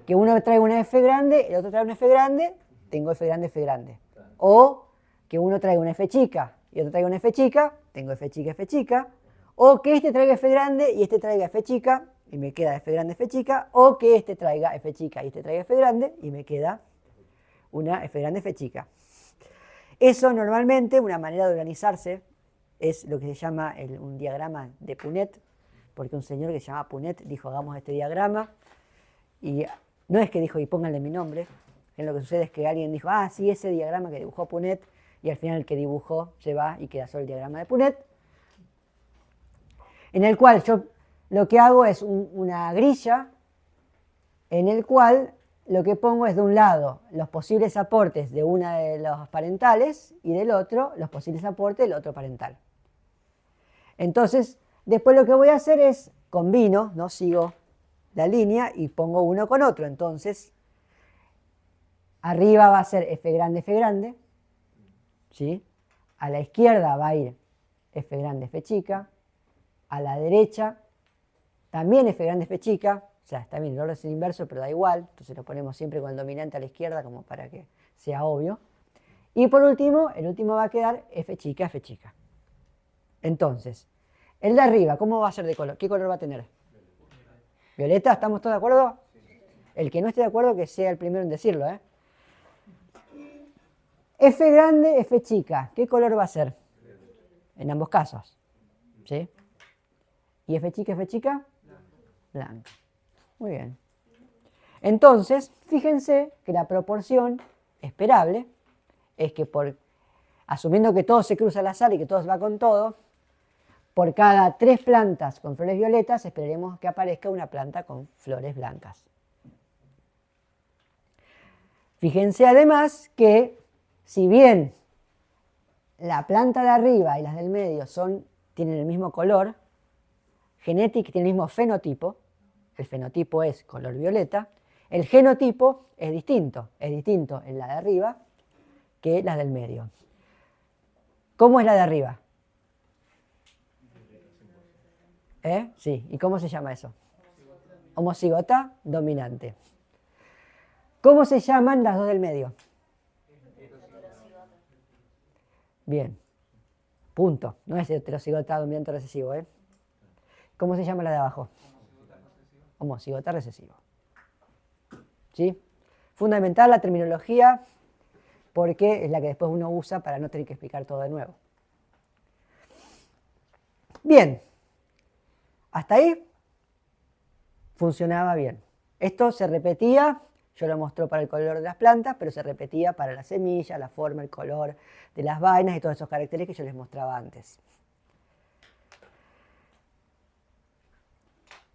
Que uno traiga una F grande, el otro traiga una F grande, tengo F grande. O que uno traiga una F chica y otro traiga una F chica, tengo F chica. O que este traiga F grande y este traiga F chica y me queda F grande, F chica. O que este traiga F chica y este traiga F grande y me queda una F grande, F chica. Eso normalmente, una manera de organizarse, es lo que se llama un diagrama de Punnett, porque un señor que se llama Punnett dijo, hagamos este diagrama, y no es que dijo, y pónganle mi nombre, lo que sucede es que alguien dijo, sí, ese diagrama que dibujó Punnett, y al final el que dibujó se va y queda solo el diagrama de Punnett, en el cual yo lo que hago es una grilla, en el cual lo que pongo es de un lado los posibles aportes de una de los parentales y del otro los posibles aportes del otro parental. Entonces, después lo que voy a hacer es combino, ¿no? Sigo la línea y pongo uno con otro. Entonces, arriba va a ser F grande, ¿sí? A la izquierda va a ir F grande, F chica. A la derecha también F grande, F chica. O sea, está bien, el orden es el inverso, pero da igual. Entonces lo ponemos siempre con el dominante a la izquierda como para que sea obvio. Y por último, el último va a quedar F chica, F chica. Entonces, el de arriba, ¿cómo va a ser de color? ¿Qué color va a tener? Violeta, ¿estamos todos de acuerdo? El que no esté de acuerdo que sea el primero en decirlo, ¿eh? F grande, F chica, ¿qué color va a ser? En ambos casos, ¿sí? ¿Y F chica? Blanca. Muy bien. Entonces, fíjense que la proporción esperable es que asumiendo que todo se cruza al azar y que todo va con todo, por cada 3 plantas con flores violetas esperaremos que aparezca una planta con flores blancas. Fíjense además que si bien la planta de arriba y las del medio tienen el mismo color, genético tiene el mismo fenotipo, el fenotipo es color violeta, el genotipo es distinto en la de arriba que la del medio. ¿Cómo es la de arriba? Sí, ¿y cómo se llama eso? Homocigota dominante. ¿Cómo se llaman las dos del medio? Bien, punto. No es heterocigota dominante recesivo, ¿eh? ¿Cómo se llama la de abajo? Homocigota recesivo. ¿Sí? Fundamental la terminología porque es la que después uno usa para no tener que explicar todo de nuevo. Bien, hasta ahí funcionaba bien. Esto se repetía, yo lo muestro para el color de las plantas, pero se repetía para la semilla, la forma, el color de las vainas y todos esos caracteres que yo les mostraba antes.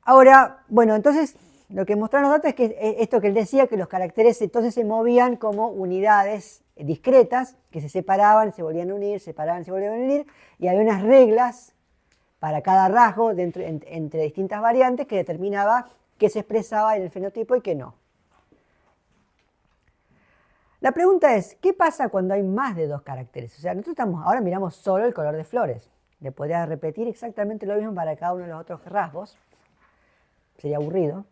Ahora, bueno, entonces lo que mostraron los datos es que esto que él decía, que los caracteres entonces se movían como unidades discretas, que se separaban, se volvían a unir, separaban, se volvían a unir, y había unas reglas para cada rasgo entre distintas variantes que determinaba qué se expresaba en el fenotipo y qué no. La pregunta es, ¿qué pasa cuando hay más de 2 caracteres? O sea, nosotros ahora miramos solo el color de flores. Le podría repetir exactamente lo mismo para cada uno de los otros rasgos. Sería aburrido.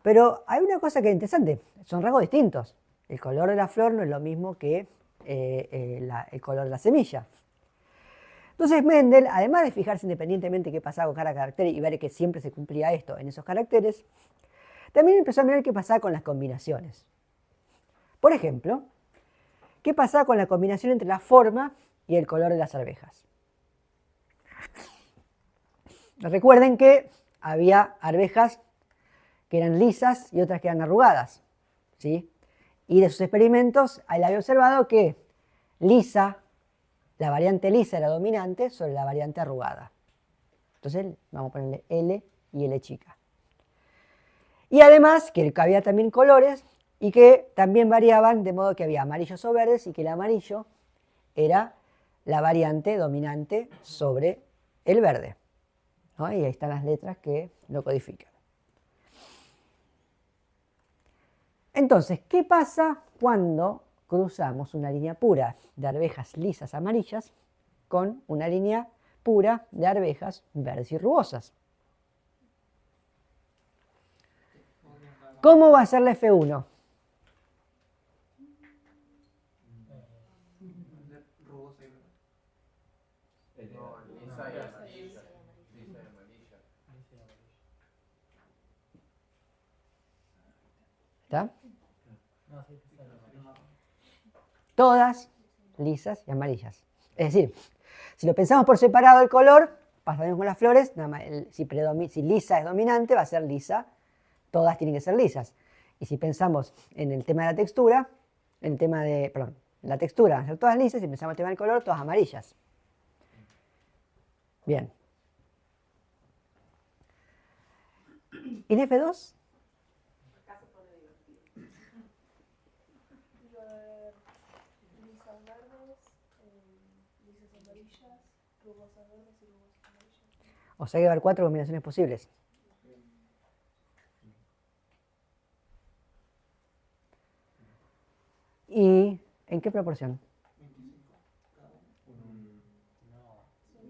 Pero hay una cosa que es interesante, son rasgos distintos. El color de la flor no es lo mismo que el color de la semilla. Entonces Mendel, además de fijarse independientemente qué pasaba con cada carácter y ver que siempre se cumplía esto en esos caracteres, también empezó a mirar qué pasaba con las combinaciones. Por ejemplo, ¿qué pasaba con la combinación entre la forma y el color de las arvejas? Recuerden que había arvejas que eran lisas y otras que eran arrugadas, ¿sí? Y de sus experimentos, él había observado que la variante lisa era dominante sobre la variante arrugada. Entonces, vamos a ponerle L y L chica. Y además, que había también colores y que también variaban, de modo que había amarillos o verdes y que el amarillo era la variante dominante sobre el verde, ¿no? Y ahí están las letras que lo codifican. Entonces, ¿qué pasa cuando cruzamos una línea pura de arvejas lisas amarillas con una línea pura de arvejas verdes y rugosas? ¿Cómo va a ser la F1? ¿Está? Todas lisas y amarillas. Es decir, si lo pensamos por separado el color, pasa lo mismo con las flores, si lisa es dominante, va a ser lisa, todas tienen que ser lisas. Y si pensamos en el tema de la textura, la textura van a ser todas lisas, si pensamos en el tema del color, todas amarillas. Bien. ¿Y en F2? O sea que va a haber 4 combinaciones posibles. ¿En qué proporción? 25 cada uno.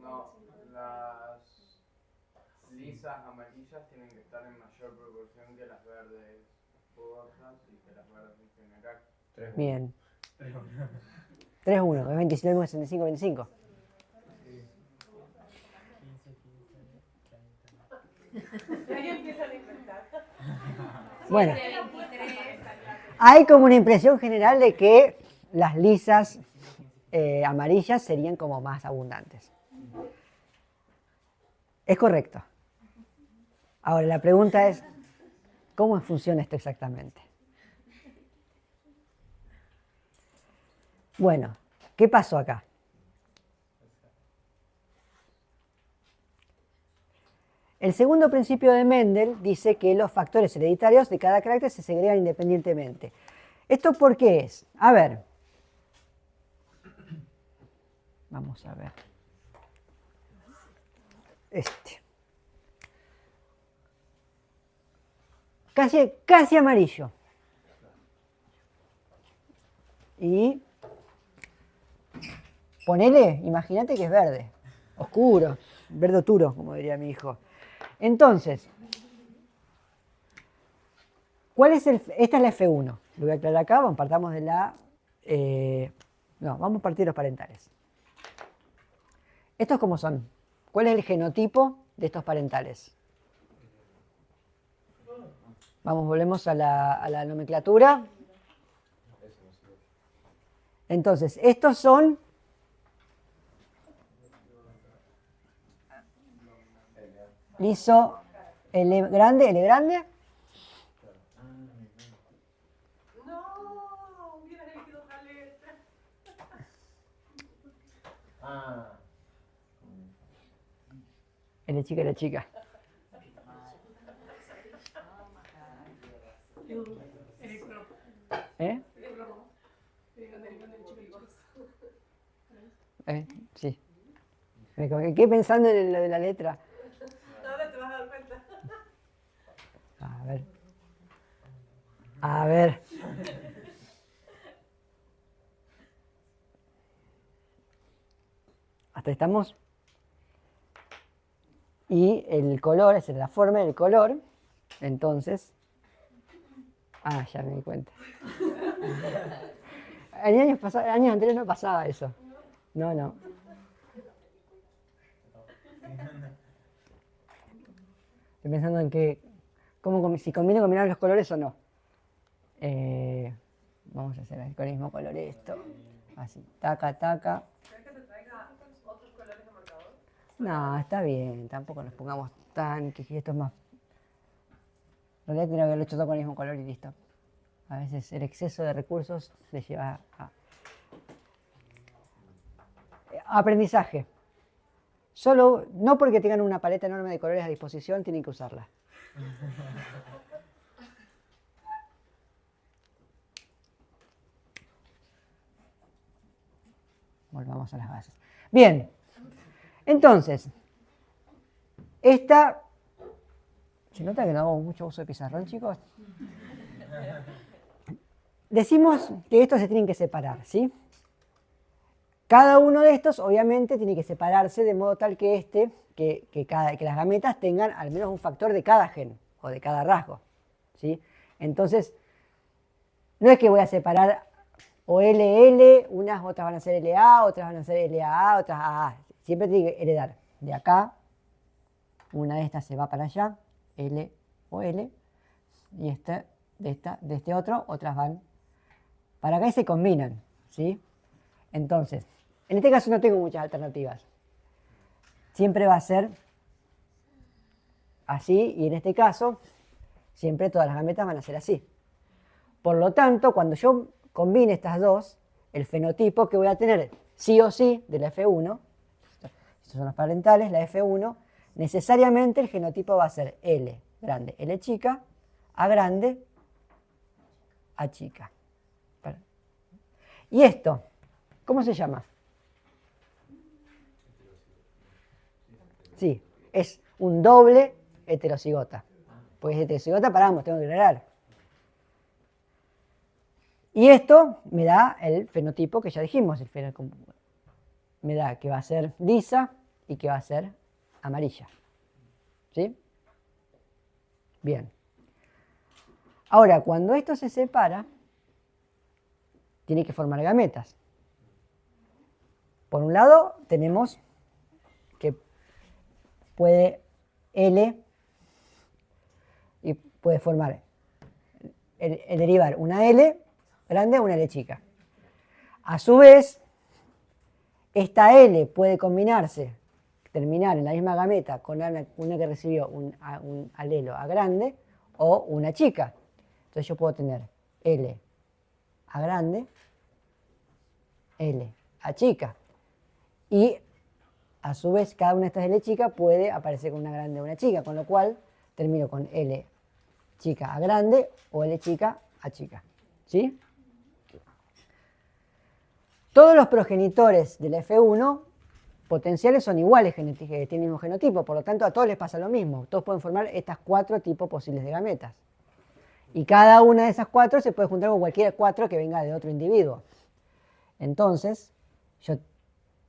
No, las lisas amarillas tienen que estar en mayor proporción que las verdes borras y que las verdes en general. 3-1. Bien. 3-1, es 29, 65, 25. Ahí empiezan a inventar. Bueno, 23. hay como una impresión general de que las lisas amarillas serían como más abundantes. Es correcto. Ahora, la pregunta es, ¿cómo funciona esto exactamente? Bueno, ¿qué pasó acá? El segundo principio de Mendel dice que los factores hereditarios de cada carácter se segregan independientemente. ¿Esto por qué es? A ver. Vamos a ver. Casi amarillo. Y ponele, imagínate que es verde, oscuro, verde oscuro, como diría mi hijo. Entonces, ¿cuál es esta es la F1. Lo voy a aclarar acá, partamos de la... vamos a partir de los parentales. ¿Estos cómo son? ¿Cuál es el genotipo de estos parentales? Vamos, volvemos a la nomenclatura. Entonces, estos son liso L grande. No, hubieras elegido otra letra. L chica. ¿Eh? Sí. Me quedé pensando en lo de la letra. Ahora te vas a dar cuenta. A ver. Hasta ahí estamos. Y el color, esa es la forma del color. Entonces. Ya me di cuenta. En años anteriores no pasaba eso. No. Estoy pensando en que, si conviene combinar los colores o no. Vamos a hacer con el mismo color esto. Así, taca. ¿Querés que te traiga otros colores de marcador? No, está bien, tampoco nos pongamos tan que esto es más... En realidad tendría que haberlo hecho todo con el mismo color y listo. A veces el exceso de recursos les lleva a... Aprendizaje. Solo, no porque tengan una paleta enorme de colores a disposición, tienen que usarla. Volvamos a las bases. Bien, entonces, esta... ¿Se nota que no hago mucho uso de pizarrón, chicos? Decimos que estos se tienen que separar, ¿sí? Cada uno de estos, obviamente, tiene que separarse de modo tal que que las gametas tengan al menos un factor de cada gen o de cada rasgo, ¿sí? Entonces, no es que voy a separar o LL, otras van a ser LA, otras van a ser LAA, otras AA. Siempre tiene que heredar de acá, una de estas se va para allá, L o L, y de este otro, otras van para acá y se combinan, ¿sí? Entonces, en este caso no tengo muchas alternativas. Siempre va a ser así, y en este caso, siempre todas las gametas van a ser así. Por lo tanto, cuando yo combine estas dos, el fenotipo que voy a tener sí o sí de la F1, estos son los parentales, la F1, necesariamente el genotipo va a ser L grande, L chica, A grande, A chica. ¿Y esto? ¿Cómo se llama? Sí, es un doble heterocigota. Pues heterocigota para ambos, tengo que aclarar. Y esto me da el fenotipo que ya dijimos, me da que va a ser lisa y que va a ser amarilla. ¿Sí? Bien. Ahora, cuando esto se separa, tiene que formar gametas. Por un lado, tenemos que puede L y puede formar, el derivar una L grande o una L chica. A su vez, esta L puede combinarse, terminar en la misma gameta con una que recibió un alelo A grande o una chica. Entonces yo puedo tener L A grande, L A chica. Y a su vez cada una de estas L chicas puede aparecer con una grande o una chica, con lo cual termino con L chica A grande o L chica A chica. ¿Sí? Todos los progenitores del F1 potenciales son iguales, tienen el mismo genotipo, por lo tanto a todos les pasa lo mismo. Todos pueden formar estas 4 tipos posibles de gametas. Y cada una de esas 4 se puede juntar con cualquier 4 que venga de otro individuo. Entonces, yo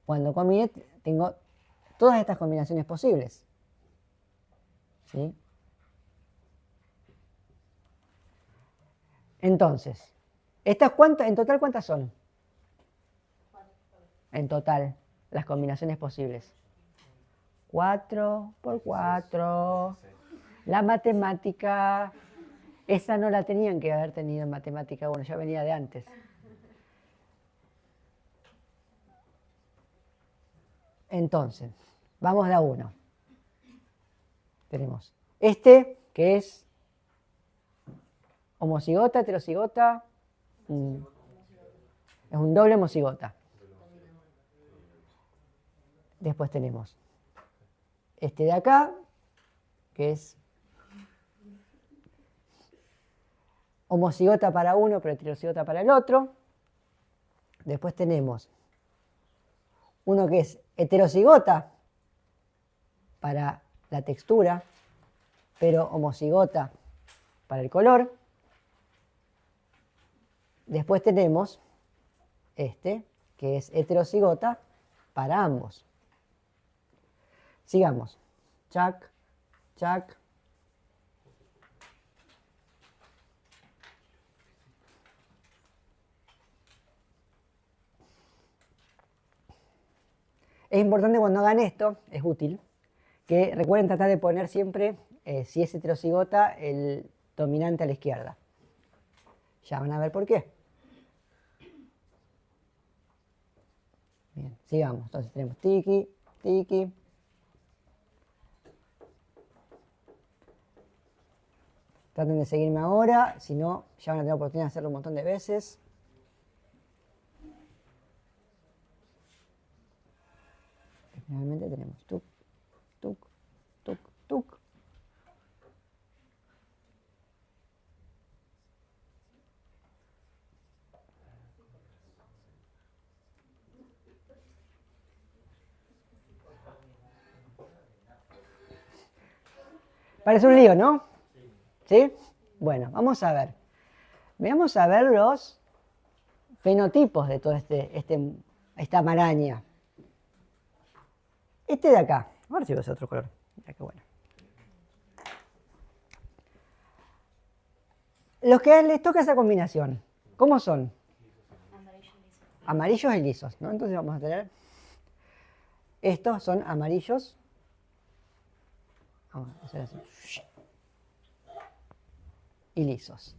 cuando combine tengo todas estas combinaciones posibles. ¿Sí? Entonces, ¿en total cuántas son? En total, las combinaciones posibles. 4 por 4. La matemática, esa no la tenían que haber tenido en matemática, bueno, ya venía de antes. Entonces, vamos de a uno. Tenemos este, que es homocigota, heterocigota, es un doble homocigota. Después tenemos este de acá, que es homocigota para uno, pero heterocigota para el otro. Después tenemos uno que es heterocigota para la textura, pero homocigota para el color. Después tenemos este, que es heterocigota para ambos. Sigamos. Chac, chac. Es importante cuando hagan esto, es útil, que recuerden tratar de poner siempre, si es heterocigota, el dominante a la izquierda. Ya van a ver por qué. Bien, sigamos. Entonces tenemos tiki, tiki. Traten de seguirme ahora, si no, ya van a tener oportunidad de hacerlo un montón de veces. Finalmente tenemos tuk, tuk, tuk, tuk. Parece un lío, ¿no? ¿Sí? Bueno, vamos a ver. Vamos a ver los fenotipos de toda esta maraña. Este de acá. Ahora sí voy a hacer otro color. Mira qué bueno. Los que les toca esa combinación, ¿cómo son? Amarillos y lisos, ¿no? Entonces vamos a tener, estos son amarillos. Vamos a hacer así. Y lisos.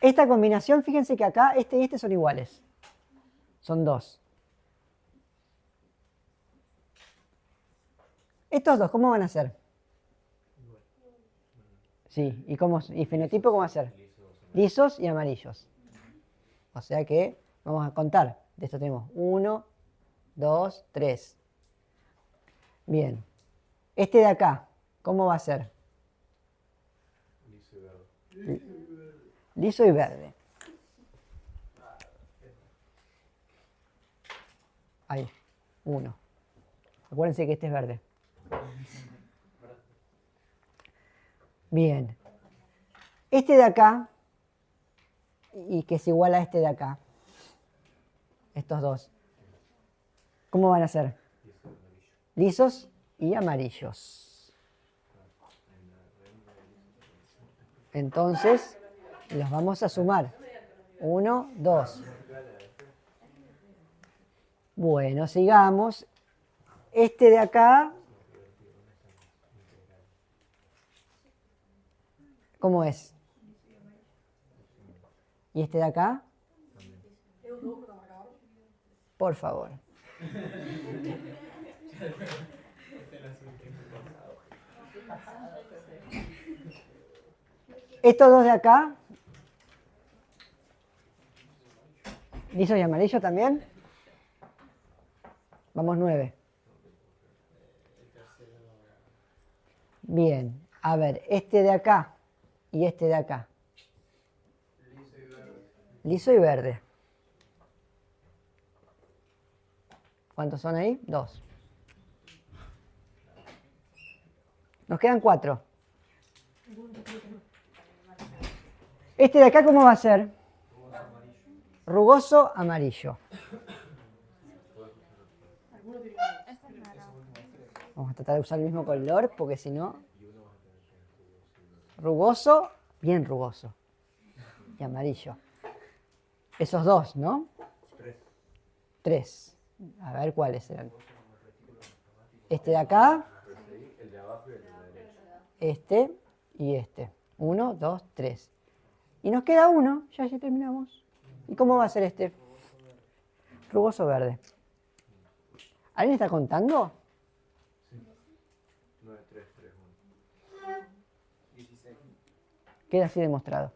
Esta combinación, fíjense que acá este y este son iguales. Son 2. Estos dos, ¿cómo van a ser? Sí, ¿y fenotipo cómo va a ser? Lisos y amarillos. O sea que vamos a contar. De esto tenemos 1, 2, 3. Bien. Este de acá, ¿cómo va a ser? Liso y verde. Liso y verde. Ahí, 1. Acuérdense que este es verde. Bien. Este de acá, y que es igual a este de acá. Estos dos. ¿Cómo van a ser? Lisos y amarillos. Entonces, los vamos a sumar. 1, 2. Bueno, sigamos. Este de acá, ¿cómo es? ¿Y este de acá? Por favor. Estos dos de acá, liso y amarillo también. Vamos 9. Bien, a ver, este de acá y este de acá. Liso y verde. ¿Cuántos son ahí? 2. Nos quedan 4. Este de acá, ¿cómo va a ser? Rugoso amarillo. Vamos a tratar de usar el mismo color porque si no... Rugoso, bien rugoso. Y amarillo. Esos dos, ¿no? 3. A ver cuáles serán. Este de acá. Este y este. 1, 2, 3. Y nos queda uno. Ya terminamos. ¿Y cómo va a ser este? Rugoso verde. ¿Alguien está contando? 9, 3, 3, 1. 16. Queda así demostrado.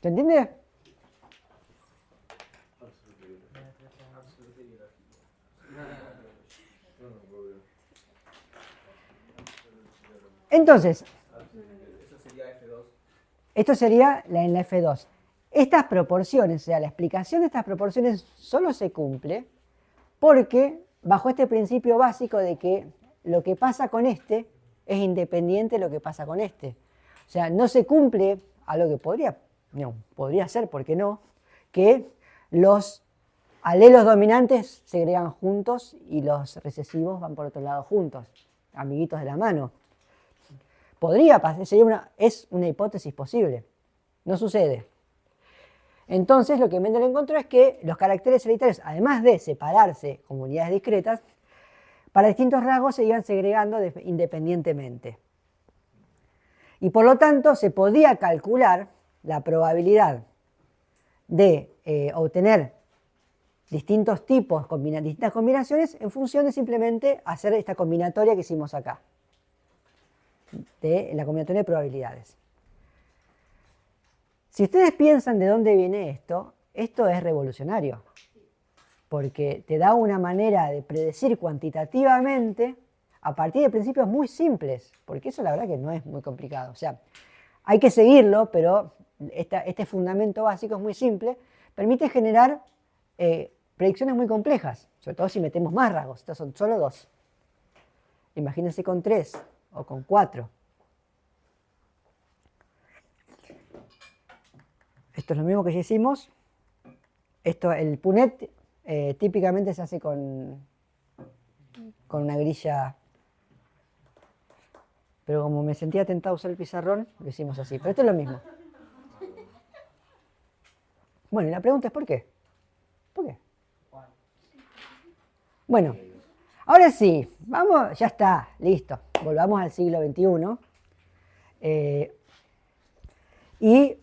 ¿Se entiende? Entonces, esto sería en la F2. Estas proporciones, o sea, la explicación de estas proporciones solo se cumple porque bajo este principio básico de que lo que pasa con este es independiente de lo que pasa con este. O sea, no se cumple a lo que podría ser, ¿por qué no? Que los alelos dominantes se agregan juntos y los recesivos van por otro lado juntos, amiguitos de la mano. Podría pasar, es una hipótesis posible, no sucede. Entonces lo que Mendel encontró es que los caracteres hereditarios, además de separarse como unidades discretas, para distintos rasgos se iban segregando independientemente. Y por lo tanto se podía calcular la probabilidad de obtener distintos tipos, distintas combinaciones en función de simplemente hacer esta combinatoria que hicimos acá, de la combinatoria de probabilidades. Si ustedes piensan de dónde viene esto es revolucionario, porque te da una manera de predecir cuantitativamente a partir de principios muy simples, porque eso la verdad que no es muy complicado. O sea, hay que seguirlo, pero este fundamento básico es muy simple, permite generar predicciones muy complejas, sobre todo si metemos más rasgos. Estos son solo 2. Imagínense con 3 o con 4. Esto es lo mismo que ya hicimos. El Punet típicamente se hace con una grilla, pero como me sentía tentado a usar el pizarrón, lo hicimos así. Pero esto es lo mismo. Bueno, y la pregunta es ¿por qué? ¿Por qué? Bueno, ahora sí, vamos, ya está, listo. Volvamos al siglo XXI. ¿Y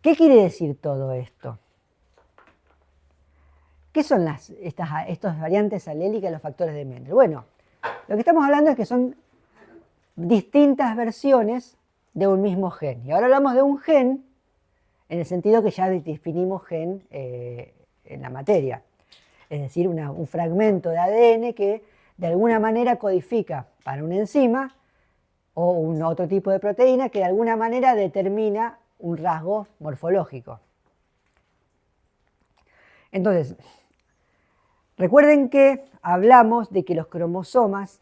qué quiere decir todo esto? ¿Qué son estas variantes alélicas de los factores de Mendel? Bueno, lo que estamos hablando es que son distintas versiones de un mismo gen. Y ahora hablamos de un gen en el sentido que ya definimos gen en la materia. Es decir, un fragmento de ADN que de alguna manera codifica para una enzima o un otro tipo de proteína que de alguna manera determina un rasgo morfológico. Entonces, recuerden que hablamos de que los cromosomas,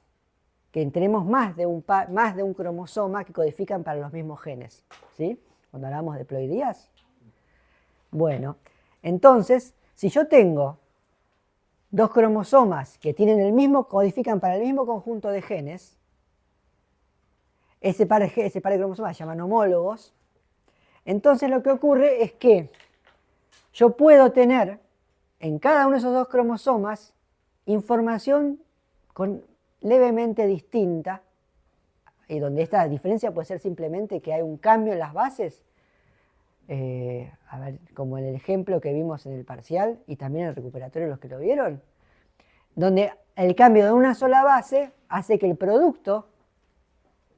que tenemos más de un cromosoma que codifican para los mismos genes, ¿sí? cuando hablamos de ploidías. Bueno, entonces, si yo tengo dos cromosomas que tienen el mismo, codifican para el mismo conjunto de genes, ese par de cromosomas se llaman homólogos, entonces lo que ocurre es que yo puedo tener en cada uno de esos dos cromosomas información levemente distinta, y donde esta diferencia puede ser simplemente que hay un cambio en las bases, a ver, como en el ejemplo que vimos en el parcial y también en el recuperatorio los que lo vieron, donde el cambio de una sola base hace que el producto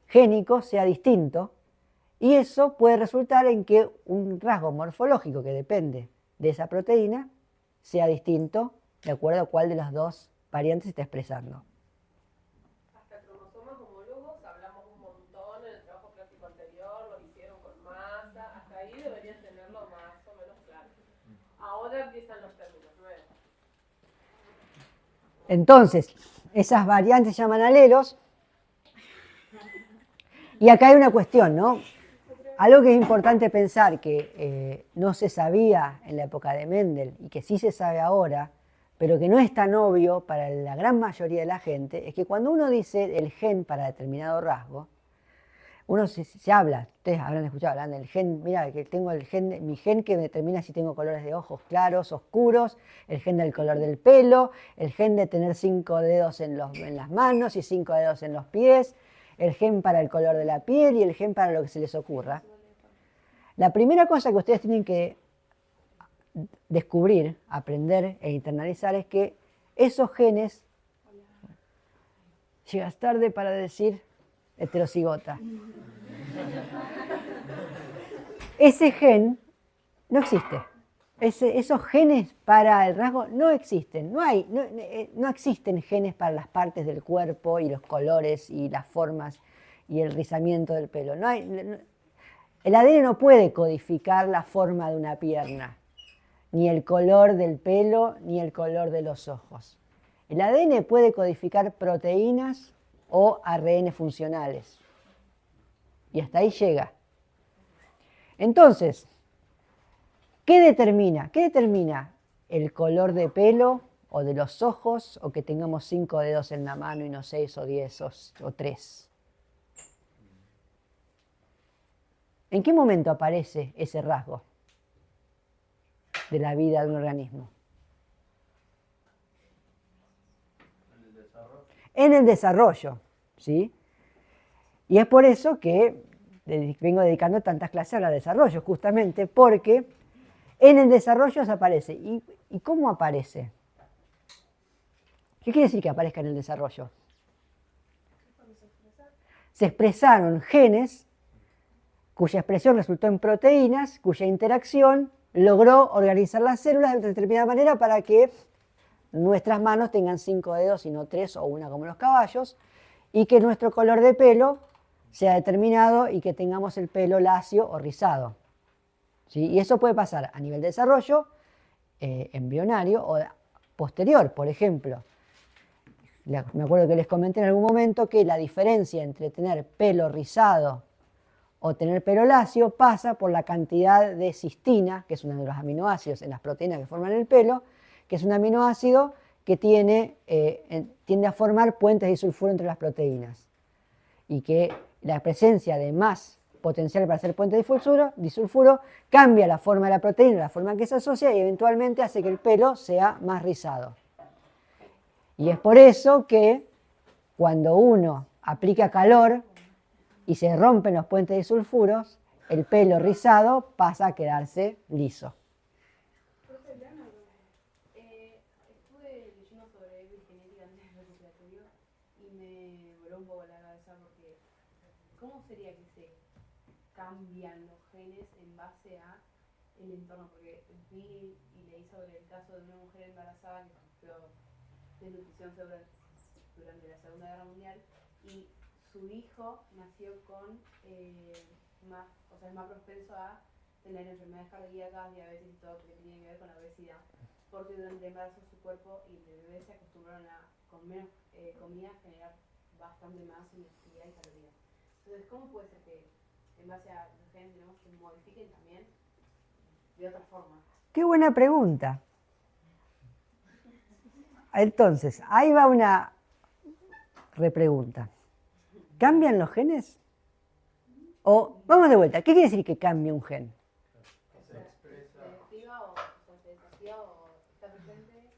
génico sea distinto, y eso puede resultar en que un rasgo morfológico que depende de esa proteína sea distinto de acuerdo a cuál de las dos variantes se está expresando. Hasta cromosomas homólogos hablamos un montón en el trabajo práctico anterior, lo hicieron con masa, hasta ahí deberían tenerlo más o menos claro. Ahora empiezan los términos nuevos. Entonces, esas variantes se llaman alelos. Y acá hay una cuestión, ¿no? Algo que es importante pensar que no se sabía en la época de Mendel y que sí se sabe ahora, pero que no es tan obvio para la gran mayoría de la gente, es que cuando uno dice el gen para determinado rasgo, uno se habla, ustedes habrán escuchado, hablan del gen, mira, que tengo mi gen que determina si tengo colores de ojos claros, oscuros, el gen del color del pelo, el gen de tener 5 dedos en las manos y 5 dedos en los pies, el gen para el color de la piel y el gen para lo que se les ocurra. La primera cosa que ustedes tienen que descubrir, aprender e internalizar es que esos genes, llegas tarde para decir heterocigota, ese gen no existe. Esos genes para el rasgo no existen. No existen genes para las partes del cuerpo y los colores y las formas y el rizamiento del pelo. El ADN no puede codificar la forma de una pierna, ni el color del pelo, ni el color de los ojos. El ADN puede codificar proteínas o ARN funcionales. Y hasta ahí llega. Entonces, ¿qué determina? ¿Qué determina el color de pelo o de los ojos o que tengamos 5 dedos en la mano y no 6 o 10 o 3? ¿En qué momento aparece ese rasgo de la vida de un organismo? En el desarrollo, ¿sí? Y es por eso que vengo dedicando tantas clases al desarrollo, justamente porque en el desarrollo se aparece. ¿Y cómo aparece? ¿Qué quiere decir que aparezca en el desarrollo? Se expresaron genes cuya expresión resultó en proteínas, cuya interacción logró organizar las células de determinada manera para que nuestras manos tengan 5 dedos y no 3 o 1 como los caballos, y que nuestro color de pelo sea determinado y que tengamos el pelo lacio o rizado. ¿Sí? Y eso puede pasar a nivel de desarrollo, embrionario o posterior. Por ejemplo, me acuerdo que les comenté en algún momento que la diferencia entre tener pelo rizado o tener pelo lacio pasa por la cantidad de cistina, que es uno de los aminoácidos en las proteínas que forman el pelo, que es un aminoácido que tiende a formar puentes de disulfuro entre las proteínas. Y que la presencia de más potencial para hacer puente de disulfuro cambia la forma de la proteína, la forma en que se asocia y eventualmente hace que el pelo sea más rizado. Y es por eso que cuando uno aplica calor y se rompen los puentes de sulfuros, el pelo rizado pasa a quedarse liso. Estuve leyendo sobre epigenética antes del recuperatorio y me voló un poco la cabeza porque ¿cómo sería que se cambian los genes en base a el entorno? Porque vi y leí sobre el caso de una mujer embarazada que sufrió desnutrición durante la Segunda Guerra Mundial y su hijo nació con es más propenso a tener enfermedades cardíacas, diabetes y todo lo que tiene que ver con la obesidad, porque durante el embarazo su cuerpo y el bebé se acostumbraron a, con menos comida, generar bastante más energía y calorías. Entonces, ¿cómo puede ser que en base a los genes tenemos que modifiquen también de otra forma. Qué buena pregunta. Entonces, ahí va una repregunta. ¿Cambian los genes? O, vamos de vuelta, ¿qué quiere decir que cambie un gen? Se desactiva o se desactiva o está presente,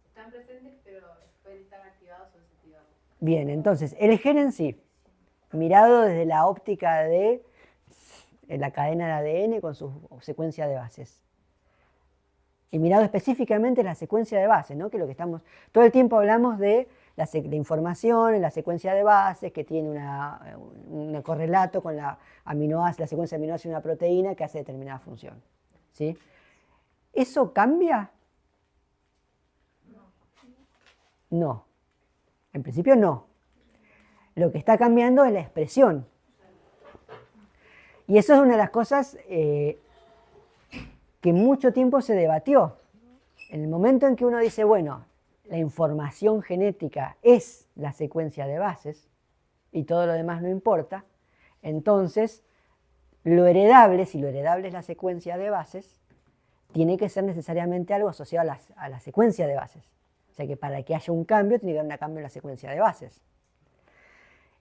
están presentes pero pueden estar activados o desactivados. Bien, entonces, el gen en sí, mirado desde la óptica de la cadena de ADN con su secuencia de bases. Y mirado específicamente la secuencia de bases, ¿no? Que lo que estamos, todo el tiempo hablamos de la información en la secuencia de bases, que tiene un correlato con la secuencia de aminoácidos de una proteína que hace determinada función. ¿Sí? ¿Eso cambia? No. En principio no. Lo que está cambiando es la expresión. Y eso es una de las cosas que mucho tiempo se debatió. En el momento en que uno dice, bueno, la información genética es la secuencia de bases y todo lo demás no importa, entonces lo heredable, si lo heredable es la secuencia de bases, tiene que ser necesariamente algo asociado a la secuencia de bases. O sea que para que haya un cambio, tiene que haber un cambio en la secuencia de bases.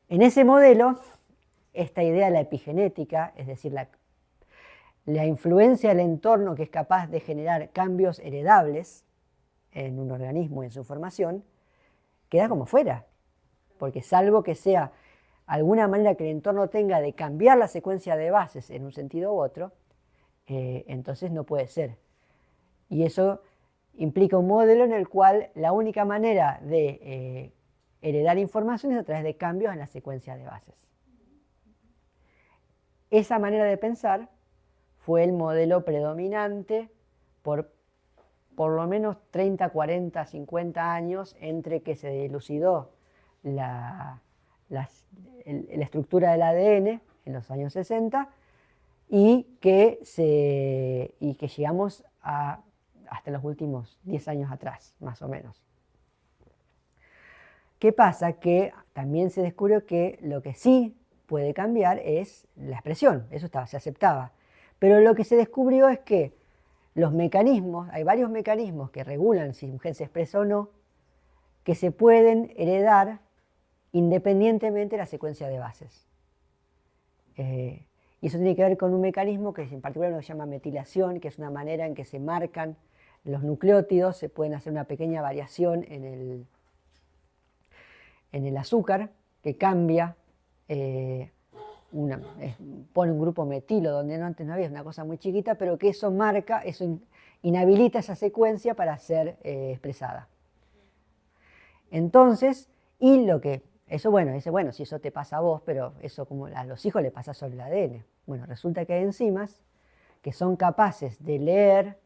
En ese modelo, esta idea de la epigenética, es decir, la influencia del entorno que es capaz de generar cambios heredables en un organismo y en su formación, queda como fuera. Porque salvo que sea alguna manera que el entorno tenga de cambiar la secuencia de bases en un sentido u otro, entonces no puede ser. Y eso implica un modelo en el cual la única manera de heredar información es a través de cambios en la secuencia de bases. Esa manera de pensar fue el modelo predominante por lo menos 30, 40, 50 años entre que se dilucidó la estructura del ADN en los años 60 y que llegamos hasta los últimos 10 años atrás, más o menos. ¿Qué pasa? Que también se descubrió que lo que sí puede cambiar es la expresión, eso se aceptaba. Pero lo que se descubrió es que los mecanismos, hay varios mecanismos que regulan si un gen se expresa o no, que se pueden heredar independientemente de la secuencia de bases. Y eso tiene que ver con un mecanismo que en particular se llama metilación, que es una manera en que se marcan los nucleótidos, se pueden hacer una pequeña variación en el azúcar que cambia, pone un grupo metilo donde antes no había, una cosa muy chiquita, pero que eso marca, eso inhabilita esa secuencia para ser expresada. Entonces, si eso te pasa a vos, pero eso como a los hijos le pasa sobre el ADN. Bueno, resulta que hay enzimas que son capaces de leer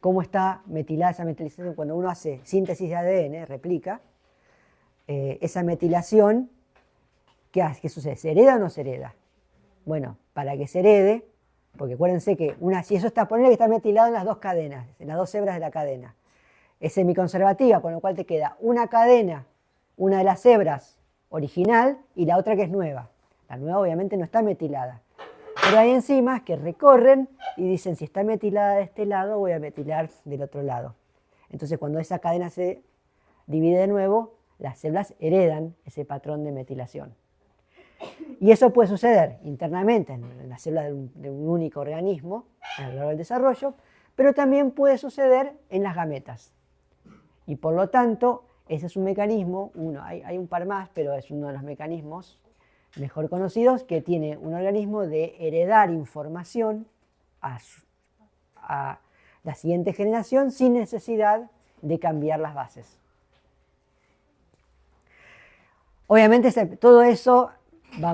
cómo está metilada esa metilización. Cuando uno hace síntesis de ADN, replica, esa metilación, ¿qué sucede? ¿Se hereda o no se hereda? Bueno, para que se herede, porque acuérdense que si eso ponele que está metilado en las dos cadenas, en las dos hebras de la cadena, es semiconservativa, con lo cual te queda una cadena, una de las hebras original y la otra que es nueva. La nueva obviamente no está metilada. Pero hay enzimas que recorren y dicen, si está metilada de este lado, voy a metilar del otro lado. Entonces, cuando esa cadena se divide de nuevo, las células heredan ese patrón de metilación. Y eso puede suceder internamente en la célula de un único organismo a lo largo del desarrollo, pero también puede suceder en las gametas. Y por lo tanto, ese es un mecanismo, hay un par más, pero es uno de los mecanismos mejor conocidos, que tiene un organismo de heredar información a la siguiente generación sin necesidad de cambiar las bases. Obviamente todo eso va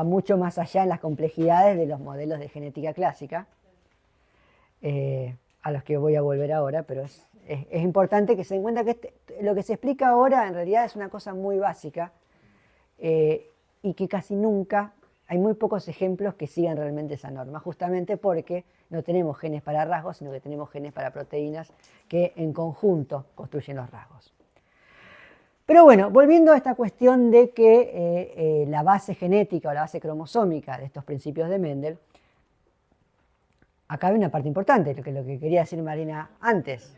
mucho más allá en las complejidades de los modelos de genética clásica, a los que voy a volver ahora, pero es importante que se den cuenta que lo que se explica ahora en realidad es una cosa muy básica y que casi nunca, hay muy pocos ejemplos que sigan realmente esa norma, justamente porque no tenemos genes para rasgos, sino que tenemos genes para proteínas que en conjunto construyen los rasgos. Pero bueno, volviendo a esta cuestión de que la base genética o la base cromosómica de estos principios de Mendel, acá hay una parte importante, lo que quería decir Marina antes.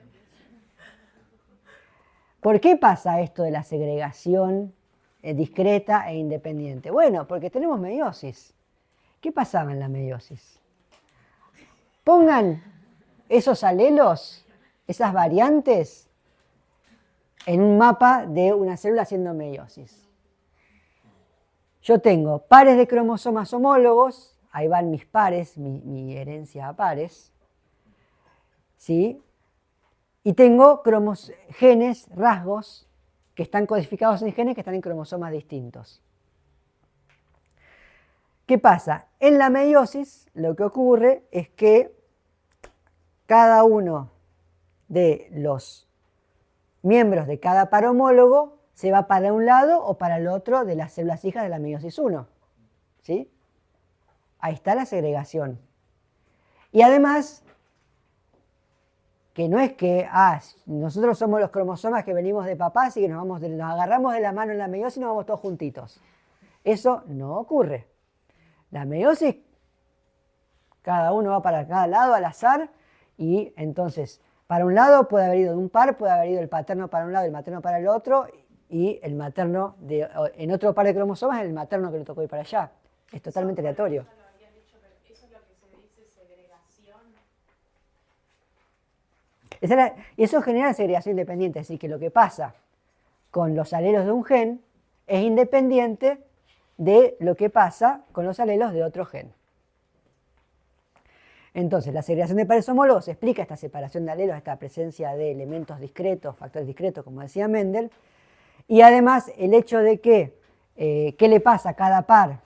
¿Por qué pasa esto de la segregación discreta e independiente? Bueno, porque tenemos meiosis. ¿Qué pasaba en la meiosis? Pongan esos alelos, esas variantes, en un mapa de una célula haciendo meiosis. Yo tengo pares de cromosomas homólogos, ahí van mis pares, mi herencia a pares, ¿sí? Y tengo genes, rasgos, que están codificados en genes que están en cromosomas distintos. ¿Qué pasa? En la meiosis lo que ocurre es que cada uno de los miembros de cada par homólogo se va para un lado o para el otro de las células hijas de la meiosis 1. ¿Sí? Ahí está la segregación. Y además, que no es que nosotros somos los cromosomas que venimos de papá, así que nos agarramos de la mano en la meiosis y nos vamos todos juntitos. Eso no ocurre. La meiosis, cada uno va para cada lado al azar, y entonces para un lado puede haber ido de un par, puede haber ido el paterno para un lado y el materno para el otro, y el materno en otro par de cromosomas es el materno que le tocó ir para allá. Es totalmente aleatorio. Eso es lo que se dice segregación. Eso genera segregación independiente, es decir, que lo que pasa con los alelos de un gen es independiente de lo que pasa con los alelos de otro gen. Entonces, la segregación de pares homólogos explica esta separación de alelos, esta presencia de elementos discretos, factores discretos, como decía Mendel, y además el hecho de que qué le pasa a cada par,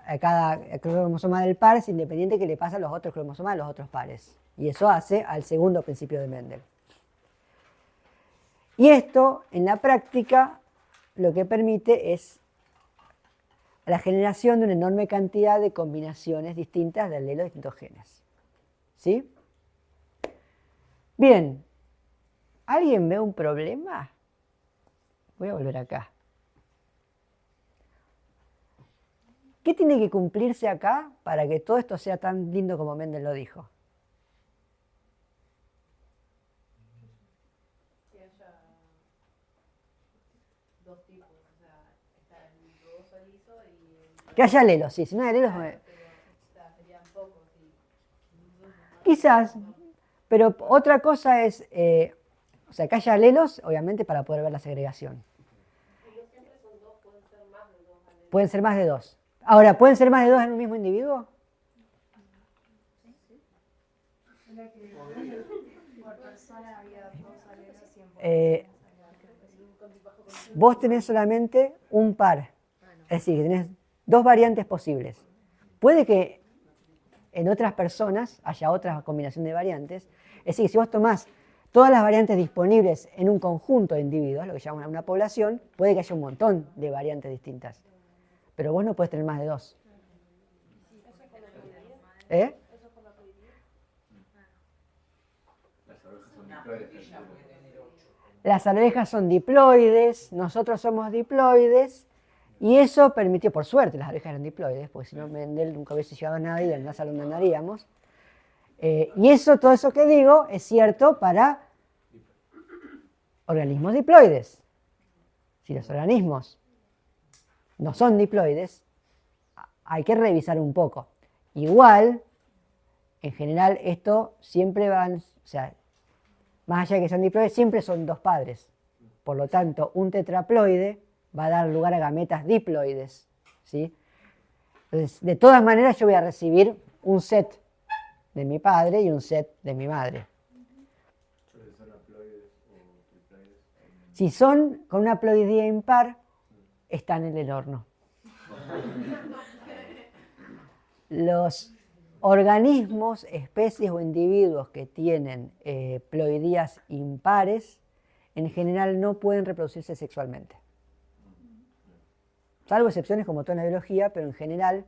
a cada cromosoma del par, es independiente de qué le pasa a los otros cromosomas de los otros pares. Y eso hace al segundo principio de Mendel. Y esto, en la práctica, lo que permite es la generación de una enorme cantidad de combinaciones distintas de alelos de distintos genes. ¿Sí? Bien, ¿alguien ve un problema? Voy a volver acá. ¿Qué tiene que cumplirse acá para que todo esto sea tan lindo como Mendel lo dijo? Que haya dos tipos, o sea, está el dudoso liso y el... Que haya alelos, sí, si no hay alelos... Pero serían pocos y... Quizás, pero otra cosa es, o sea, que haya alelos, obviamente, para poder ver la segregación. Y no siempre son dos, pueden ser más de dos alelos. Pueden ser más de dos. Ahora, ¿pueden ser más de dos en un mismo individuo? Por persona había dos alelos y en Vos tenés solamente un par. Es decir, que tenés dos variantes posibles. Puede que en otras personas haya otra combinación de variantes. Es decir, si vos tomás todas las variantes disponibles en un conjunto de individuos, lo que llamamos una población, puede que haya un montón de variantes distintas. Pero vos no podés tener más de dos. ¿Eh? Las abejas son diploides, nosotros somos diploides, y eso permitió, por suerte, las abejas eran diploides, porque si no Mendel nunca hubiese llegado a nadie y en la sala donde andaríamos. Y eso, todo eso que digo, es cierto para organismos diploides. Si los organismos no son diploides, hay que revisar un poco. Igual, en general, esto siempre van, o sea, más allá de que sean diploides, siempre son dos padres. Por lo tanto, un tetraploide va a dar lugar a gametas diploides, ¿sí? Entonces, de todas maneras, yo voy a recibir un set de mi padre y un set de mi madre. Si son con una ploidía impar, están en el horno. Los organismos, especies o individuos que tienen ploidías impares, en general no pueden reproducirse sexualmente. Salvo excepciones como toda la biología, pero en general,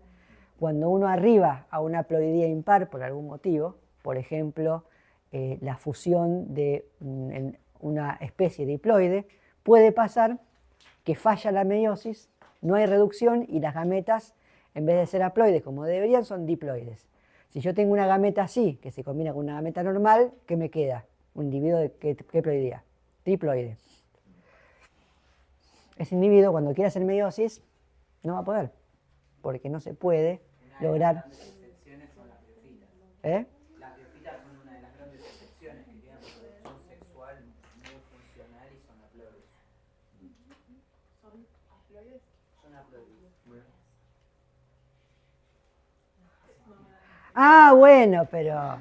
cuando uno arriba a una ploidía impar por algún motivo, por ejemplo, la fusión de una especie diploide, puede pasar que falla la meiosis, no hay reducción y las gametas, en vez de ser haploides como deberían, son diploides. Si yo tengo una gameta así, que se combina con una gameta normal, ¿qué me queda? Un individuo de qué ploidía? Triploide. Ese individuo, cuando quiera hacer meiosis, no va a poder, porque no se puede lograr. Las excepciones son las biofitas. ¿Eh? Las biofitas son una de las grandes excepciones que tienen reproducción sexual muy funcional y son haploides. ¿Son haploides? Son haploides. Ah, bueno, pero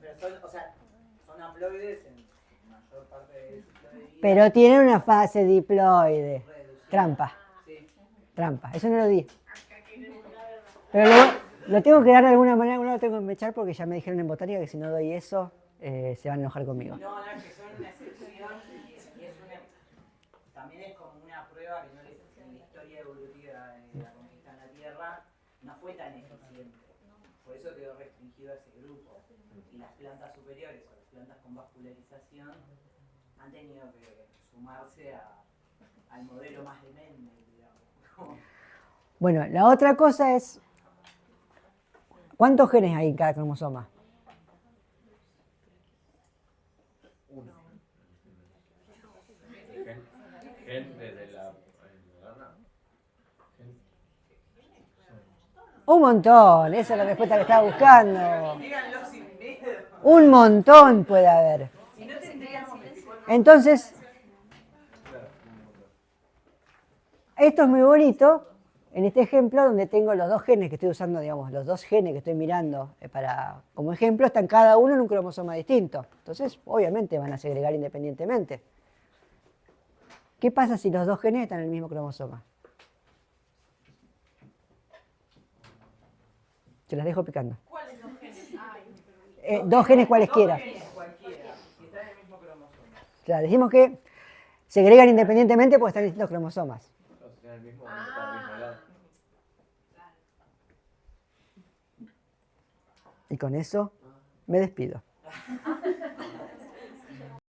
Pero son, o sea, son haploides en mayor parte de su ciclo de vida. pero tienen una fase diploide. Reducida. Trampa, Sí. trampa. Eso no lo di. Pero lo tengo que dar de alguna manera, alguna lo tengo que echar porque ya me dijeron en botánica que si no doy eso, se van a enojar conmigo. No, es que son una excepción y es también es como una prueba que no les, en la historia evolutiva de la conquista en la Tierra no fue tan eficiente. Por eso quedó restringido a ese grupo. Y las plantas superiores o las plantas con vascularización han tenido que sumarse al modelo más de Mendel, digamos. Bueno, la otra cosa es, ¿cuántos genes hay en cada cromosoma? Uno. Gen desde la rana. Un montón, esa es la respuesta que estaba buscando. Díganlo sin miedo. Un montón puede haber. Si no tendríamos 24. Entonces, esto es muy bonito en este ejemplo donde tengo los dos genes que estoy usando, digamos, los dos genes que estoy mirando como ejemplo, están cada uno en un cromosoma distinto. Entonces, obviamente van a segregar independientemente. ¿Qué pasa si los dos genes están en el mismo cromosoma? Se las dejo picando. ¿Cuáles dos genes hay? Dos genes cualesquiera. Cualquiera, si está en el mismo cromosoma. Claro, decimos que segregan independientemente porque están en distintos cromosomas. O sea, el mismo, está al mismo lado. Y con eso me despido. Ah,